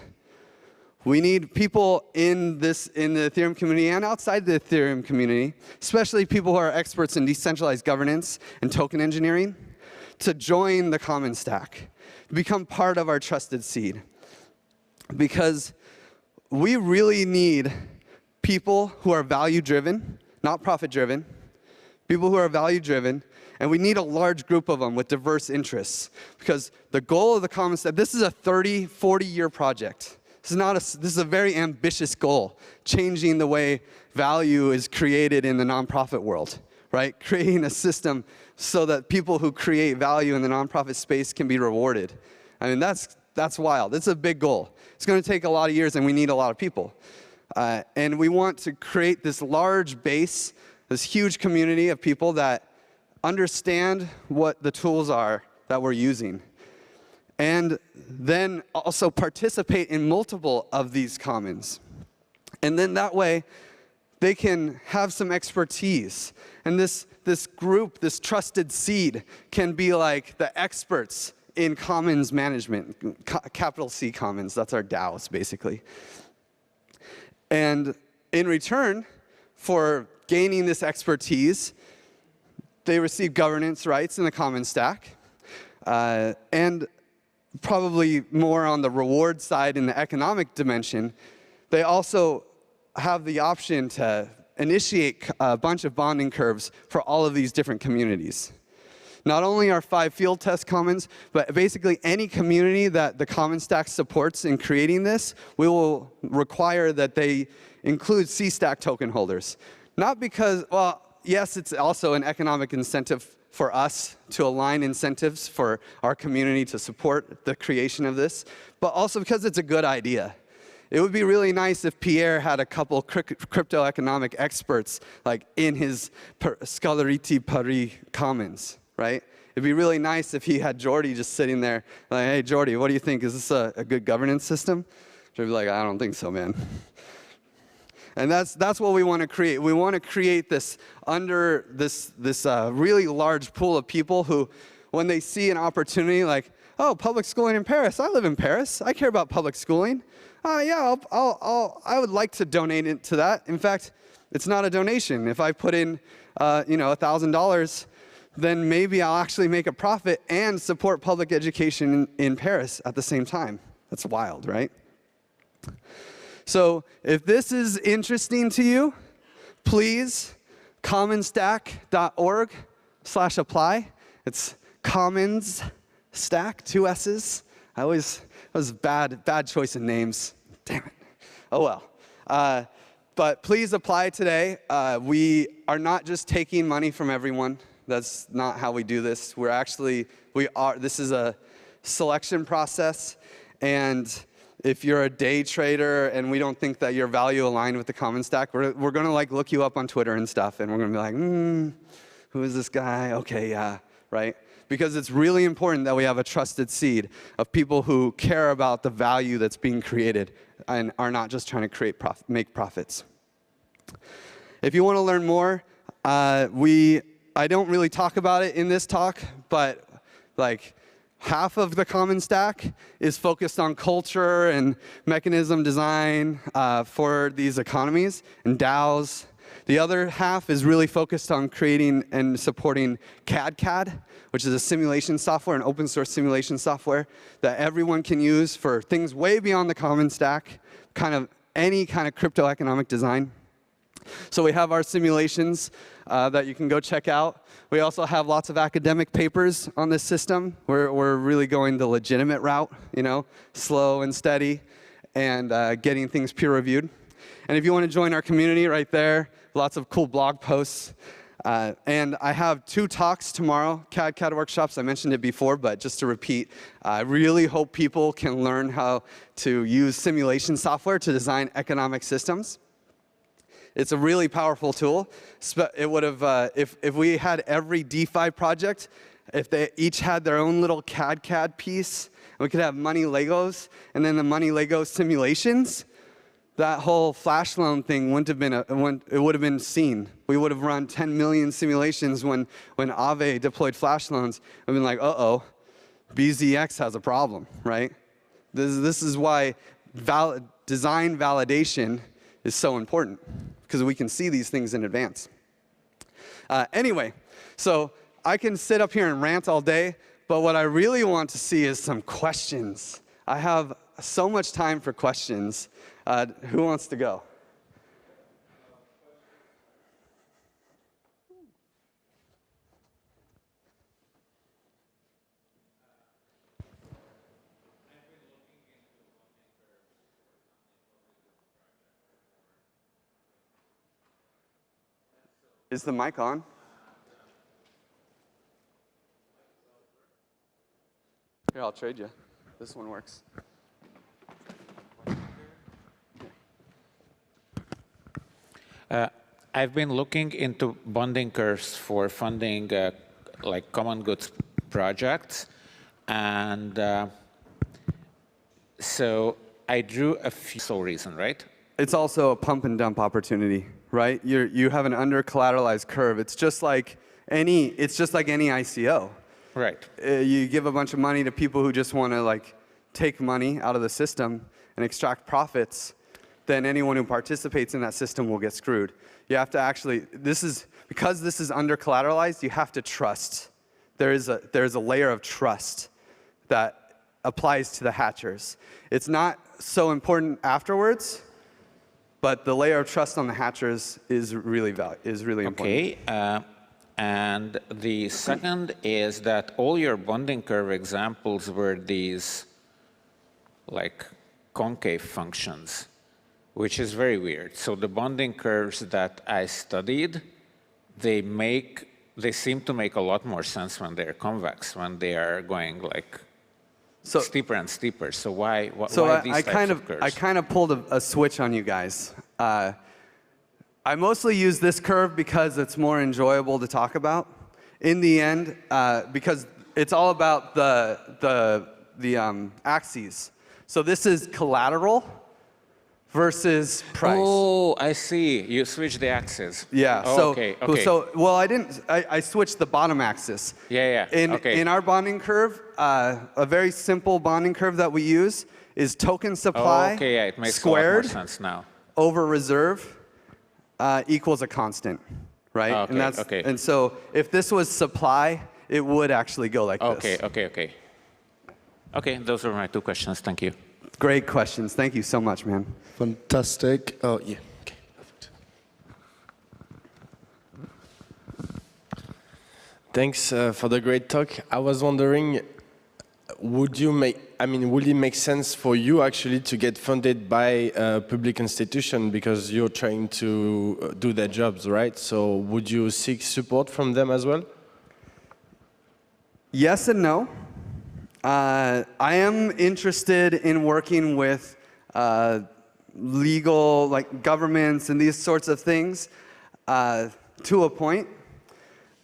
We need people in the Ethereum community and outside the Ethereum community, especially people who are experts in decentralized governance and token engineering, to join the common stack, to become part of our trusted seed. Because we really need people who are value-driven, not profit-driven, people who are value-driven, and we need a large group of them with diverse interests. Because the goal of the common stack, this is a 30, 40-year project. This is a very ambitious goal, changing the way value is created in the nonprofit world, right? Creating a system so that people who create value in the nonprofit space can be rewarded. I mean, that's wild. It's a big goal. It's going to take a lot of years, and we need a lot of people. And we want to create this large base, this huge community of people that understand what the tools are that we're using. And then also participate in multiple of these commons. And then that way, they can have some expertise. And this group, this trusted seed, can be like the experts in commons management, capital C commons. That's our DAOs, basically. And in return for gaining this expertise, they receive governance rights in the common stack. And probably more on the reward side in the economic dimension, they also have the option to initiate a bunch of bonding curves for all of these different communities. Not only our 5 field test commons, but basically any community that the common stack supports in creating this, we will require that they include C-stack token holders. Not because, well, yes, it's also an economic incentive for us to align incentives for our community to support the creation of this, but also because it's a good idea. It would be really nice if Pierre had a couple crypto economic experts like in his Scolarity Paris commons, right? It'd be really nice if he had Jordy just sitting there like, hey, Jordy, what do you think? Is this a good governance system? Jordy'd be like, I don't think so, man. And that's what we want to create. We want to create this under this really large pool of people who, when they see an opportunity like, oh, public schooling in Paris. I live in Paris. I care about public schooling. Yeah, I would like to donate it to that. In fact, it's not a donation. If I put in, $1,000, then maybe I'll actually make a profit and support public education in Paris at the same time. That's wild, right? So if this is interesting to you, please commonstack.org/apply. It's commons stack, 2 S's. That was bad choice of names. Damn it. Oh well. But please apply today. We are not just taking money from everyone. That's not how we do this. This is a selection process, and if you're a day trader and we don't think that your value aligned with the common stack, we're going to look you up on Twitter and stuff, and we're going to be like, who is this guy? Okay, yeah, right? Because it's really important that we have a trusted seed of people who care about the value that's being created and are not just trying to make profits. If you want to learn more, I don't really talk about it in this talk, but half of the common stack is focused on culture and mechanism design for these economies and DAOs. The other half is really focused on creating and supporting CAD, which is a simulation software, an open source simulation software that everyone can use for things way beyond the common stack, any kind of crypto economic design. So we have our simulations that you can go check out. We also have lots of academic papers on this system. We're really going the legitimate route, slow and steady, and getting things peer reviewed. And if you want to join our community right there, lots of cool blog posts. And I have 2 talks tomorrow, CAD workshops. I mentioned it before, but just to repeat, I really hope people can learn how to use simulation software to design economic systems. It's a really powerful tool. It would have, if we had every DeFi project if they each had their own little CAD piece, we could have money Legos, and then the money Lego simulations, that whole flash loan thing wouldn't have been it would have been seen. We would have run 10 million simulations when Aave deployed flash loans. I've been like, uh-oh, BZX has a problem, right? This is why design validation is so important, because we can see these things in advance. Anyway, so I can sit up here and rant all day, but what I really want to see is some questions. I have so much time for questions. Who wants to go? Is the mic on? Here, I'll trade you. This one works. I've been looking into bonding curves for funding like common goods projects, and so I drew a few. Sole reason, right? It's also a pump and dump opportunity, right? You have an under collateralized curve. It's just like any ICO. Right. You give a bunch of money to people who just want to like take money out of the system and extract profits. Then anyone who participates in that system will get screwed. You have to actually, because this is under collateralized, you have to trust. There's a layer of trust that applies to the hatchers. It's not so important afterwards, but the layer of trust on the hatchers is really important. Okay. And the second is that all your bonding curve examples were these like concave functions, which is very weird. So the bonding curves that I studied, they seem to make a lot more sense when they're convex, when they are going like steeper and steeper. So why these types of curves? I kind of pulled a switch on you guys. I mostly use this curve because it's more enjoyable to talk about. In the end, because it's all about the axes. So this is collateral versus price. Oh, I see. You switch the axes. Yeah. Oh, so, okay. So, well, I didn't. I switched the bottom axis. Yeah. In our bonding curve, a very simple bonding curve that we use is token supply it makes squared a lot more sense now. over reserve equals a constant, right? Okay, And so if this was supply, it would actually go like this. Okay, those are my two questions. Thank you. Great questions. Thank you so much, man. Fantastic. Oh, yeah. Okay, perfect. Thanks for the great talk. I was wondering, would it make sense for you actually to get funded by a public institution because you're trying to do their jobs, right? So would you seek support from them as well? Yes and no. I am interested in working with legal, like governments and these sorts of things to a point.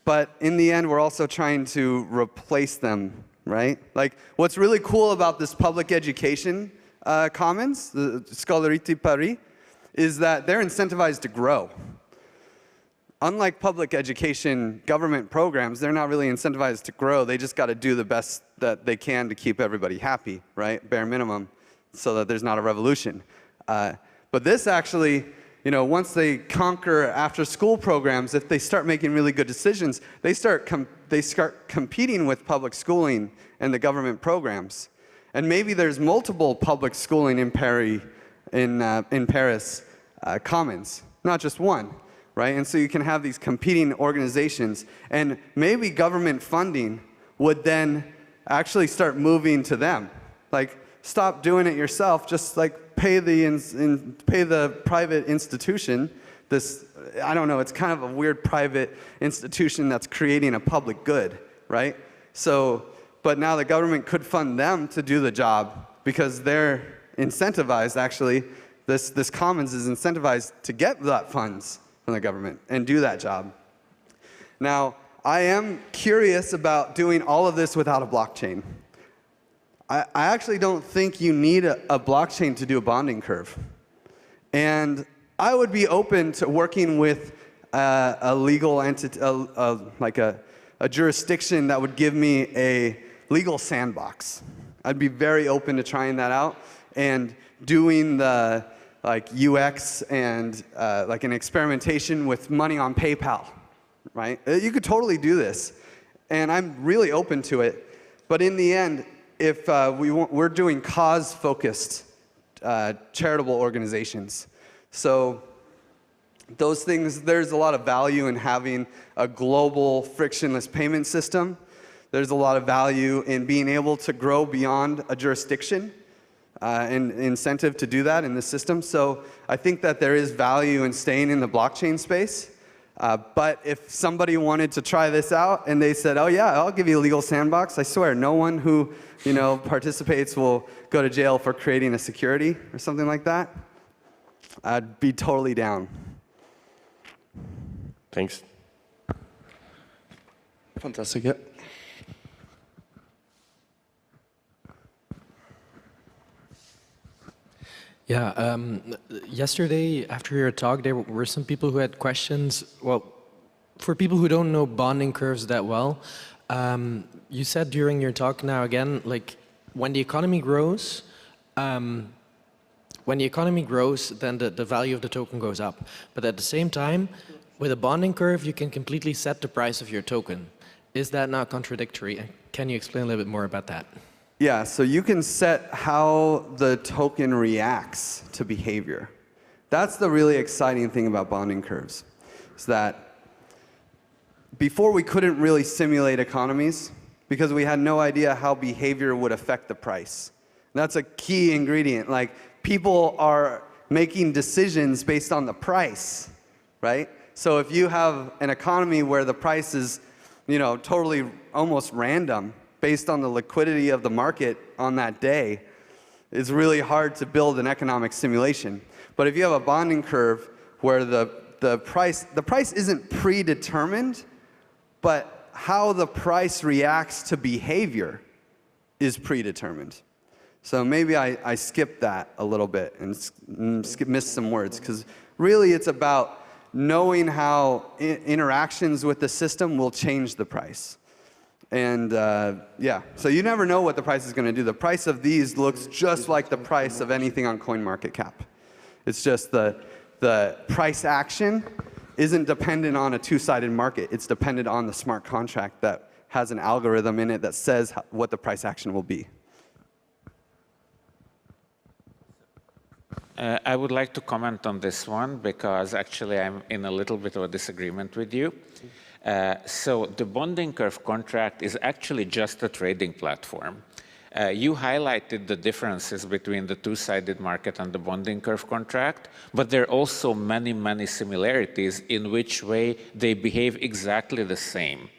But in the end, we're also trying to replace them, right? Like, what's really cool about this public education commons, the Scolarité Paris, is that they're incentivized to grow. Unlike public education government programs, they're not really incentivized to grow. They just got to do the best that they can to keep everybody happy, right? Bare minimum, so that there's not a revolution. But this actually, you know, once they conquer after-school programs, if they start making really good decisions, they start competing with public schooling and the government programs. And maybe there's multiple public schooling in Paris, commons, not just one. Right? And so you can have these competing organizations, and maybe government funding would then actually start moving to them. Like, stop doing it yourself, just like pay the private institution. This, I don't know, it's kind of a weird private institution that's creating a public good, right? So, but now the government could fund them to do the job because they're incentivized, actually. This commons is incentivized to get that funds from the government and do that job. Now, I am curious about doing all of this without a blockchain. I actually don't think you need a blockchain to do a bonding curve. And I would be open to working with a legal entity, like a jurisdiction that would give me a legal sandbox. I'd be very open to trying that out and doing the UX and like an experimentation with money on PayPal, right? You could totally do this, and I'm really open to it. But in the end, if we're doing cause-focused charitable organizations, so those things, there's a lot of value in having a global frictionless payment system. There's a lot of value in being able to grow beyond a jurisdiction and incentive to do that in the system. So I think that there is value in staying in the blockchain space. But if somebody wanted to try this out and they said, oh yeah, I'll give you a legal sandbox, I swear no one who participates will go to jail for creating a security or something like that, I'd be totally down. Thanks. Fantastic, yeah. Yeah, yesterday after your talk, there were some people who had questions. Well, for people who don't know bonding curves that well, you said during your talk now again, like when the economy grows, then the value of the token goes up. But at the same time, with a bonding curve, you can completely set the price of your token. Is that not contradictory? Can you explain a little bit more about that? Yeah, so you can set how the token reacts to behavior. That's the really exciting thing about bonding curves, is that before we couldn't really simulate economies because we had no idea how behavior would affect the price. And that's a key ingredient. Like, people are making decisions based on the price, right? So if you have an economy where the price is, totally almost random, based on the liquidity of the market on that day, it's really hard to build an economic simulation. But if you have a bonding curve where the price isn't predetermined, but how the price reacts to behavior is predetermined. So maybe I skipped that a little bit and missed some words, because really it's about knowing how interactions with the system will change the price. And yeah, so you never know what the price is going to do. The price of these looks just like the price of anything on CoinMarketCap. It's just the price action isn't dependent on a two-sided market. It's dependent on the smart contract that has an algorithm in it that says what the price action will be. I would like to comment on this one because actually I'm in a little bit of a disagreement with you. So the bonding curve contract is actually just a trading platform. You highlighted the differences between the two-sided market and the bonding curve contract, but there are also many, many similarities in which way they behave exactly the same.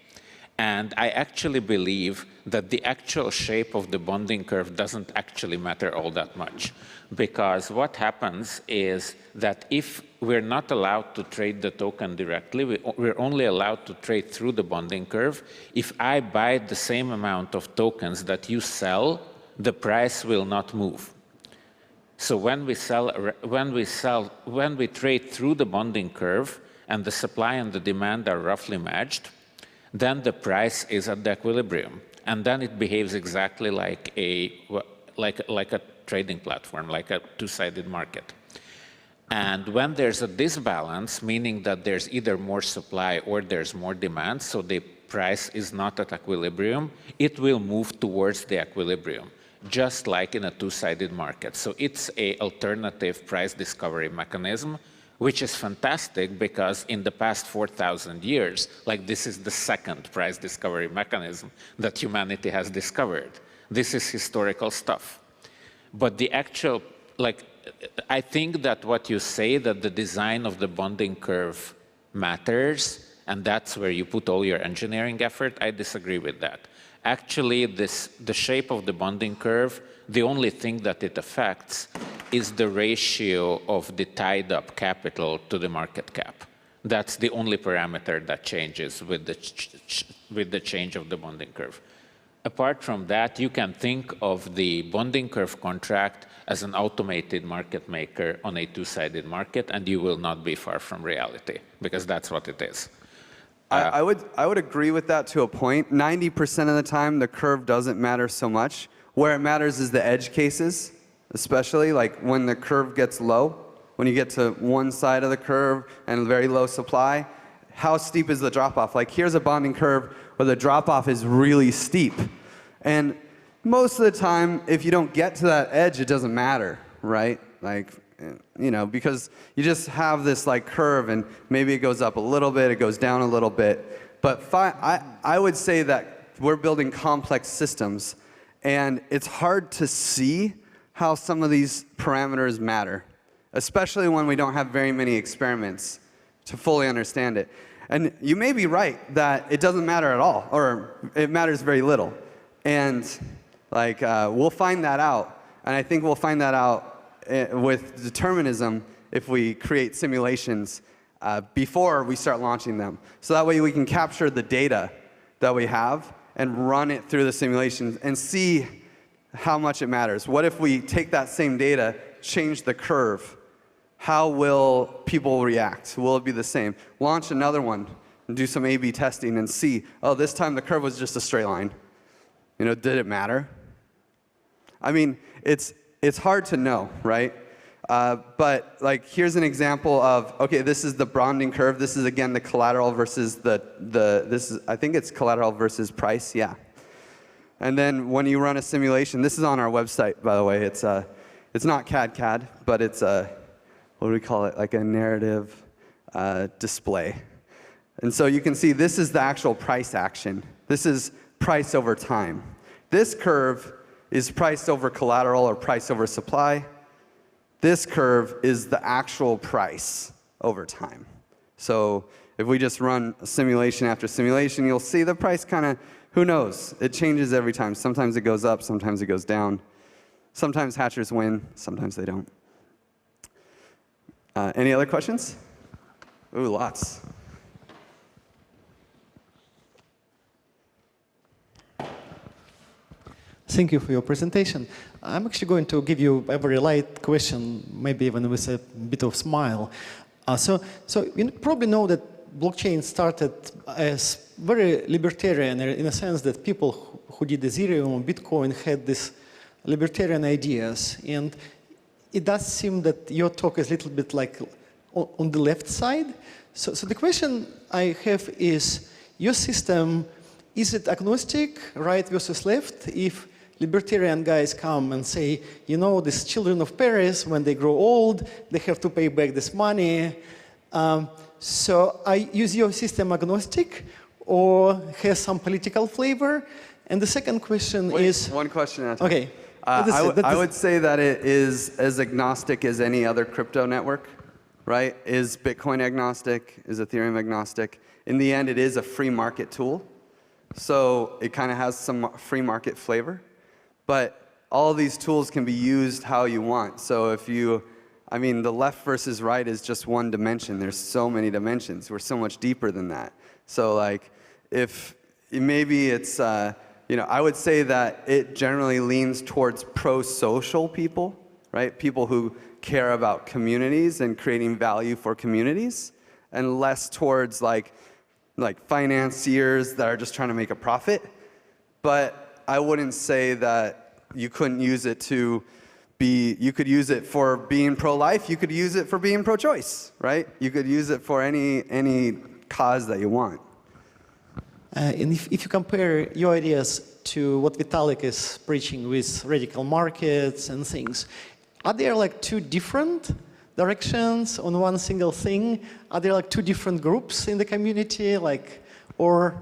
And I actually believe that the actual shape of the bonding curve doesn't actually matter all that much. Because what happens is that if we're not allowed to trade the token directly, we're only allowed to trade through the bonding curve. If I buy the same amount of tokens that you sell, the price will not move. So when we trade through the bonding curve and the supply and the demand are roughly matched, then the price is at the equilibrium. And then it behaves exactly like a trading platform, like a two-sided market. And when there's a disbalance, meaning that there's either more supply or there's more demand, so the price is not at equilibrium, it will move towards the equilibrium, just like in a two-sided market. So it's an alternative price discovery mechanism, which is fantastic because in the past 4,000 years, this is the second price discovery mechanism that humanity has discovered. This is historical stuff. But the actual, I think that what you say, that the design of the bonding curve matters, and that's where you put all your engineering effort, I disagree with that. Actually, the shape of the bonding curve, the only thing that it affects is the ratio of the tied up capital to the market cap. That's the only parameter that changes with the change of the bonding curve. Apart from that, you can think of the bonding curve contract as an automated market maker on a two-sided market, and you will not be far from reality, because that's what it is. I would agree with that to a point. 90% of the time, the curve doesn't matter so much. Where it matters is the edge cases, especially like when the curve gets low, when you get to one side of the curve and very low supply. How steep is the drop-off? Like here's a bonding curve where the drop-off is really steep. And most of the time, if you don't get to that edge, it doesn't matter, right? Like, you know, because you just have this like curve, and maybe it goes up a little bit, it goes down a little bit. But I would say that we're building complex systems, and it's hard to see how some of these parameters matter, especially when we don't have very many experiments to fully understand it. And you may be right that it doesn't matter at all, or it matters very little. And like, we'll find that out. And I think we'll find that out with determinism if we create simulations before we start launching them. So that way we can capture the data that we have and run it through the simulations and see how much it matters. What if we take that same data, change the curve? How will people react? Will it be the same? Launch another one and do some A/B testing and see, oh, this time the curve was just a straight line. You know, did it matter? I mean, it's hard to know, right? But like, here's an example of, okay, this is the bonding curve. This is again the collateral versus this is, I think it's collateral versus price, yeah. And then when you run a simulation, this is on our website, by the way. It's not CAD, but it's a, what do we call it? Like a narrative display. And so you can see this is the actual price action. This is price over time. This curve is price over collateral or price over supply. This curve is the actual price over time. So if we just run simulation after simulation, you'll see the price kind of, who knows? It changes every time. Sometimes it goes up, sometimes it goes down. Sometimes hatchers win, sometimes they don't. Any other questions? Ooh, lots. Thank you for your presentation. I'm actually going to give you a very light question, maybe even with a bit of smile. So you probably know that blockchain started as very libertarian in a sense that people who did Ethereum and Bitcoin had these libertarian ideas. And it does seem that your talk is a little bit like on the left side. So the question I have is, your system, is it agnostic, right versus left? If libertarian guys come and say, you know, these children of Paris, when they grow old, they have to pay back this money. So I use your system agnostic or has some political flavor? And the second question is... One question at a time. Okay. I would say that it is as agnostic as any other crypto network, right? Is Bitcoin agnostic? Is Ethereum agnostic? In the end, it is a free market tool. So it kind of has some free market flavor. But all these tools can be used how you want. So if you, I mean, the left versus right is just one dimension. There's so many dimensions. We're so much deeper than that. So like, if maybe it's, you know, I would say that it generally leans towards pro-social people, right? People who care about communities and creating value for communities, and less towards like financiers that are just trying to make a profit. But I wouldn't say that you couldn't use it to be, you could use it for being pro-life, you could use it for being pro-choice, right? You could use it for any cause that you want. And if you compare your ideas to what Vitalik is preaching with radical markets and things, are there like two different directions on one single thing? Are there like two different groups in the community, like, or?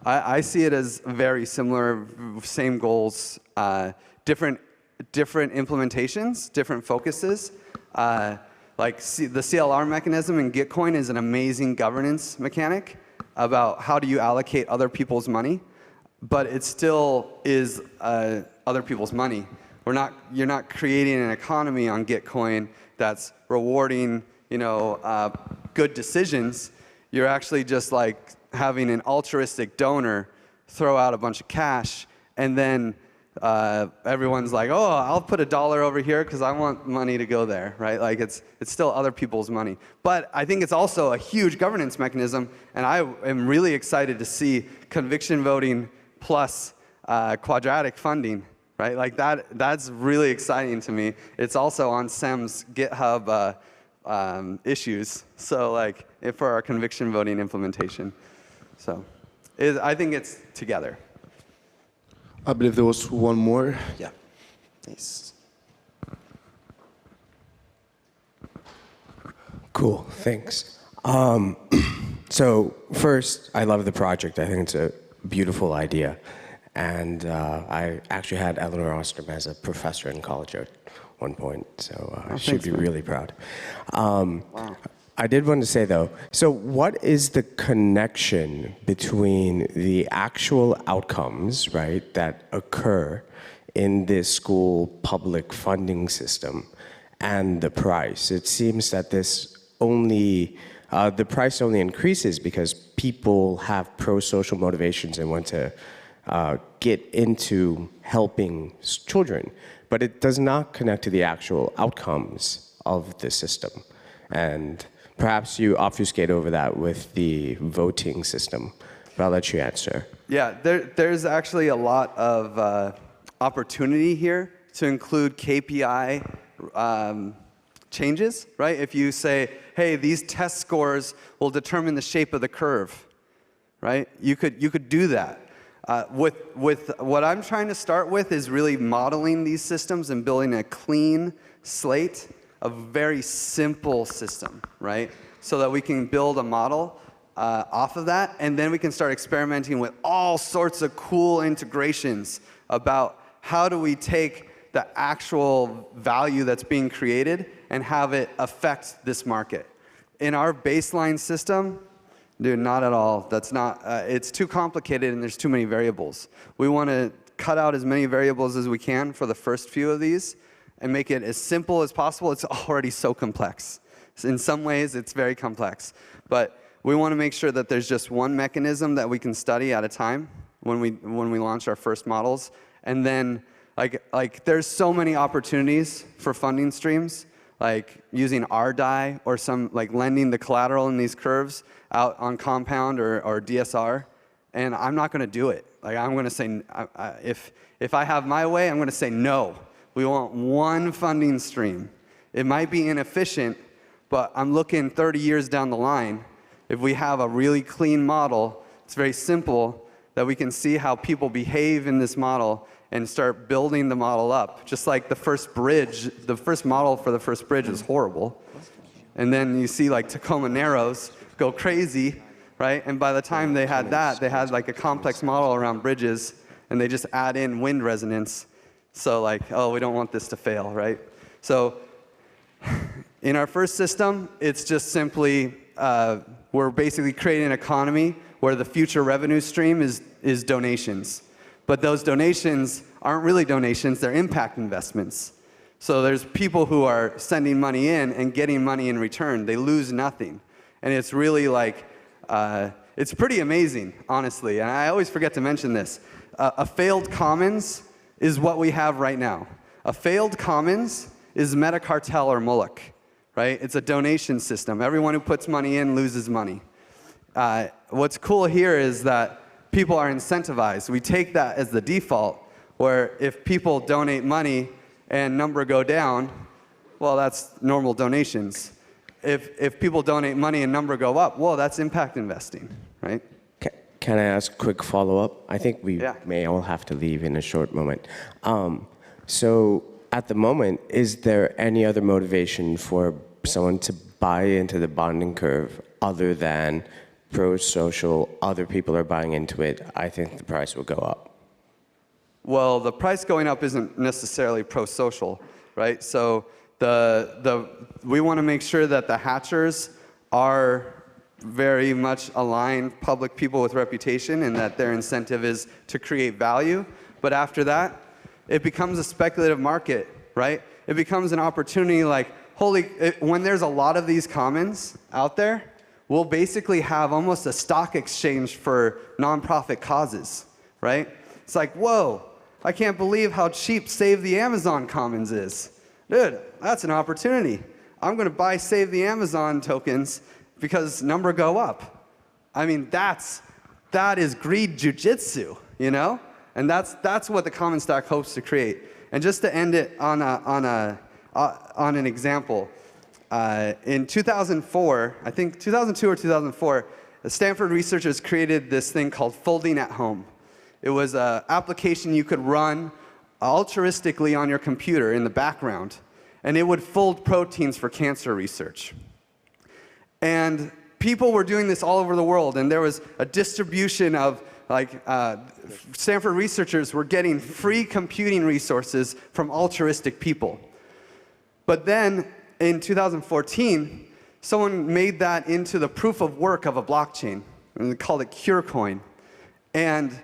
I see it as very similar, same goals, different implementations, different focuses. Like the CLR mechanism in Gitcoin is an amazing governance mechanic about how do you allocate other people's money, but it still is other people's money. You're not creating an economy on Gitcoin that's rewarding, you know, good decisions. You're actually just like having an altruistic donor throw out a bunch of cash, and then everyone's like, oh, I'll put $1 over here because I want money to go there, right? Like it's still other people's money. But I think it's also a huge governance mechanism, and I am really excited to see conviction voting plus quadratic funding, right? Like that's really exciting to me. It's also on SEM's GitHub issues, so like for our conviction voting implementation. So I think it's together. I believe there was one more. Yeah. Nice. Cool, thanks. So first, I love the project. I think it's a beautiful idea. And I actually had Eleanor Ostrom as a professor in college at one point, so she'd be really proud. Wow. I did want to say, though, so what is the connection between the actual outcomes, right, that occur in this school public funding system and the price? It seems that this only, the price only increases because people have pro-social motivations and want to get into helping children, but it does not connect to the actual outcomes of the system. And perhaps you obfuscate over that with the voting system, but I'll let you answer. Yeah, there's actually a lot of opportunity here to include KPI changes, right? If you say, hey, these test scores will determine the shape of the curve, right? You could do that. With what I'm trying to start with is really modeling these systems and building a clean slate, a very simple system, right? So that we can build a model off of that, and then we can start experimenting with all sorts of cool integrations about how do we take the actual value that's being created and have it affect this market. In our baseline system, dude, not at all. That's not, it's too complicated and there's too many variables. We want to cut out as many variables as we can for the first few of these and make it as simple as possible. It's already so complex. In some ways, it's very complex. But we want to make sure that there's just one mechanism that we can study at a time when we launch our first models. And then, like there's so many opportunities for funding streams, like using RDI or like lending the collateral in these curves out on compound or DSR. And I'm not going to do it. Like I'm going to say, if I have my way, I'm going to say no. We want one funding stream. It might be inefficient, but I'm looking 30 years down the line. If we have a really clean model, it's very simple, that we can see how people behave in this model and start building the model up. Just like the first bridge, the first model for the first bridge is horrible. And then you see like Tacoma Narrows go crazy, right? And by the time they had that, they had like a complex model around bridges, and they just add in wind resonance. So like, oh, we don't want this to fail, right? So in our first system, it's just simply, we're basically creating an economy where the future revenue stream is donations. But those donations aren't really donations, they're impact investments. So there's people who are sending money in and getting money in return. They lose nothing. And it's really like, it's pretty amazing, honestly. And I always forget to mention this. A failed commons is what we have right now. A failed commons is Metacartel or Moloch, right? It's a donation system. Everyone who puts money in loses money. What's cool here is that people are incentivized. We take that as the default, where if people donate money and number go down, well, that's normal donations. If people donate money and number go up, well, that's impact investing, right? Can I ask a quick follow-up? I think we may all have to leave in a short moment. So at the moment, is there any other motivation for someone to buy into the bonding curve other than pro-social, other people are buying into it, I think the price will go up? Well, the price going up isn't necessarily pro-social, right? So we want to make sure that the hatchers are very much aligned public people with reputation and that their incentive is to create value. But after that, it becomes a speculative market, right? It becomes an opportunity like, when there's a lot of these commons out there, we'll basically have almost a stock exchange for nonprofit causes, right? It's like, whoa, I can't believe how cheap Save the Amazon Commons is. Dude, that's an opportunity. I'm going to buy Save the Amazon tokens because number go up. I mean, that is greed jujitsu, you know? And that's what the Common Stack hopes to create. And just to end it on an example, in 2004, I think 2002 or 2004, the Stanford researchers created this thing called Folding at Home. It was an application you could run altruistically on your computer in the background, and it would fold proteins for cancer research. And people were doing this all over the world, and there was a distribution of, Stanford researchers were getting free computing resources from altruistic people. But then, in 2014, someone made that into the proof of work of a blockchain, and they called it CureCoin. And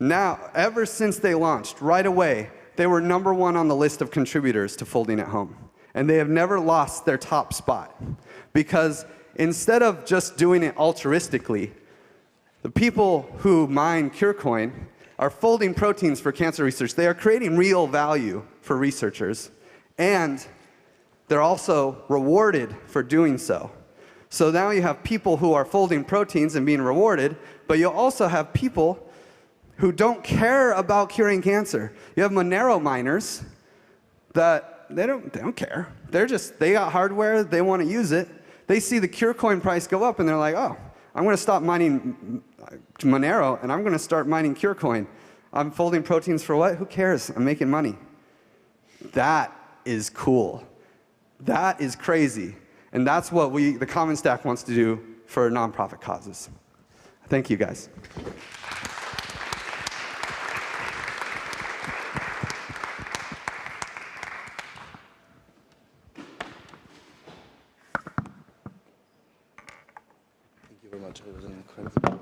now, ever since they launched, right away, they were #1 on the list of contributors to Folding at Home. And they have never lost their top spot. Because instead of just doing it altruistically, the people who mine CureCoin are folding proteins for cancer research. They are creating real value for researchers. And they're also rewarded for doing so. So now you have people who are folding proteins and being rewarded, but you also have people who don't care about curing cancer. You have Monero miners that they don't care. They got hardware, they want to use it. They see the CureCoin price go up and they're like, oh, I'm going to stop mining Monero and I'm going to start mining CureCoin. I'm folding proteins for what? Who cares? I'm making money. That is cool. That is crazy. And that's what the Common Stack wants to do for nonprofit causes. Thank you, guys. Thank you very much. It was an incredible.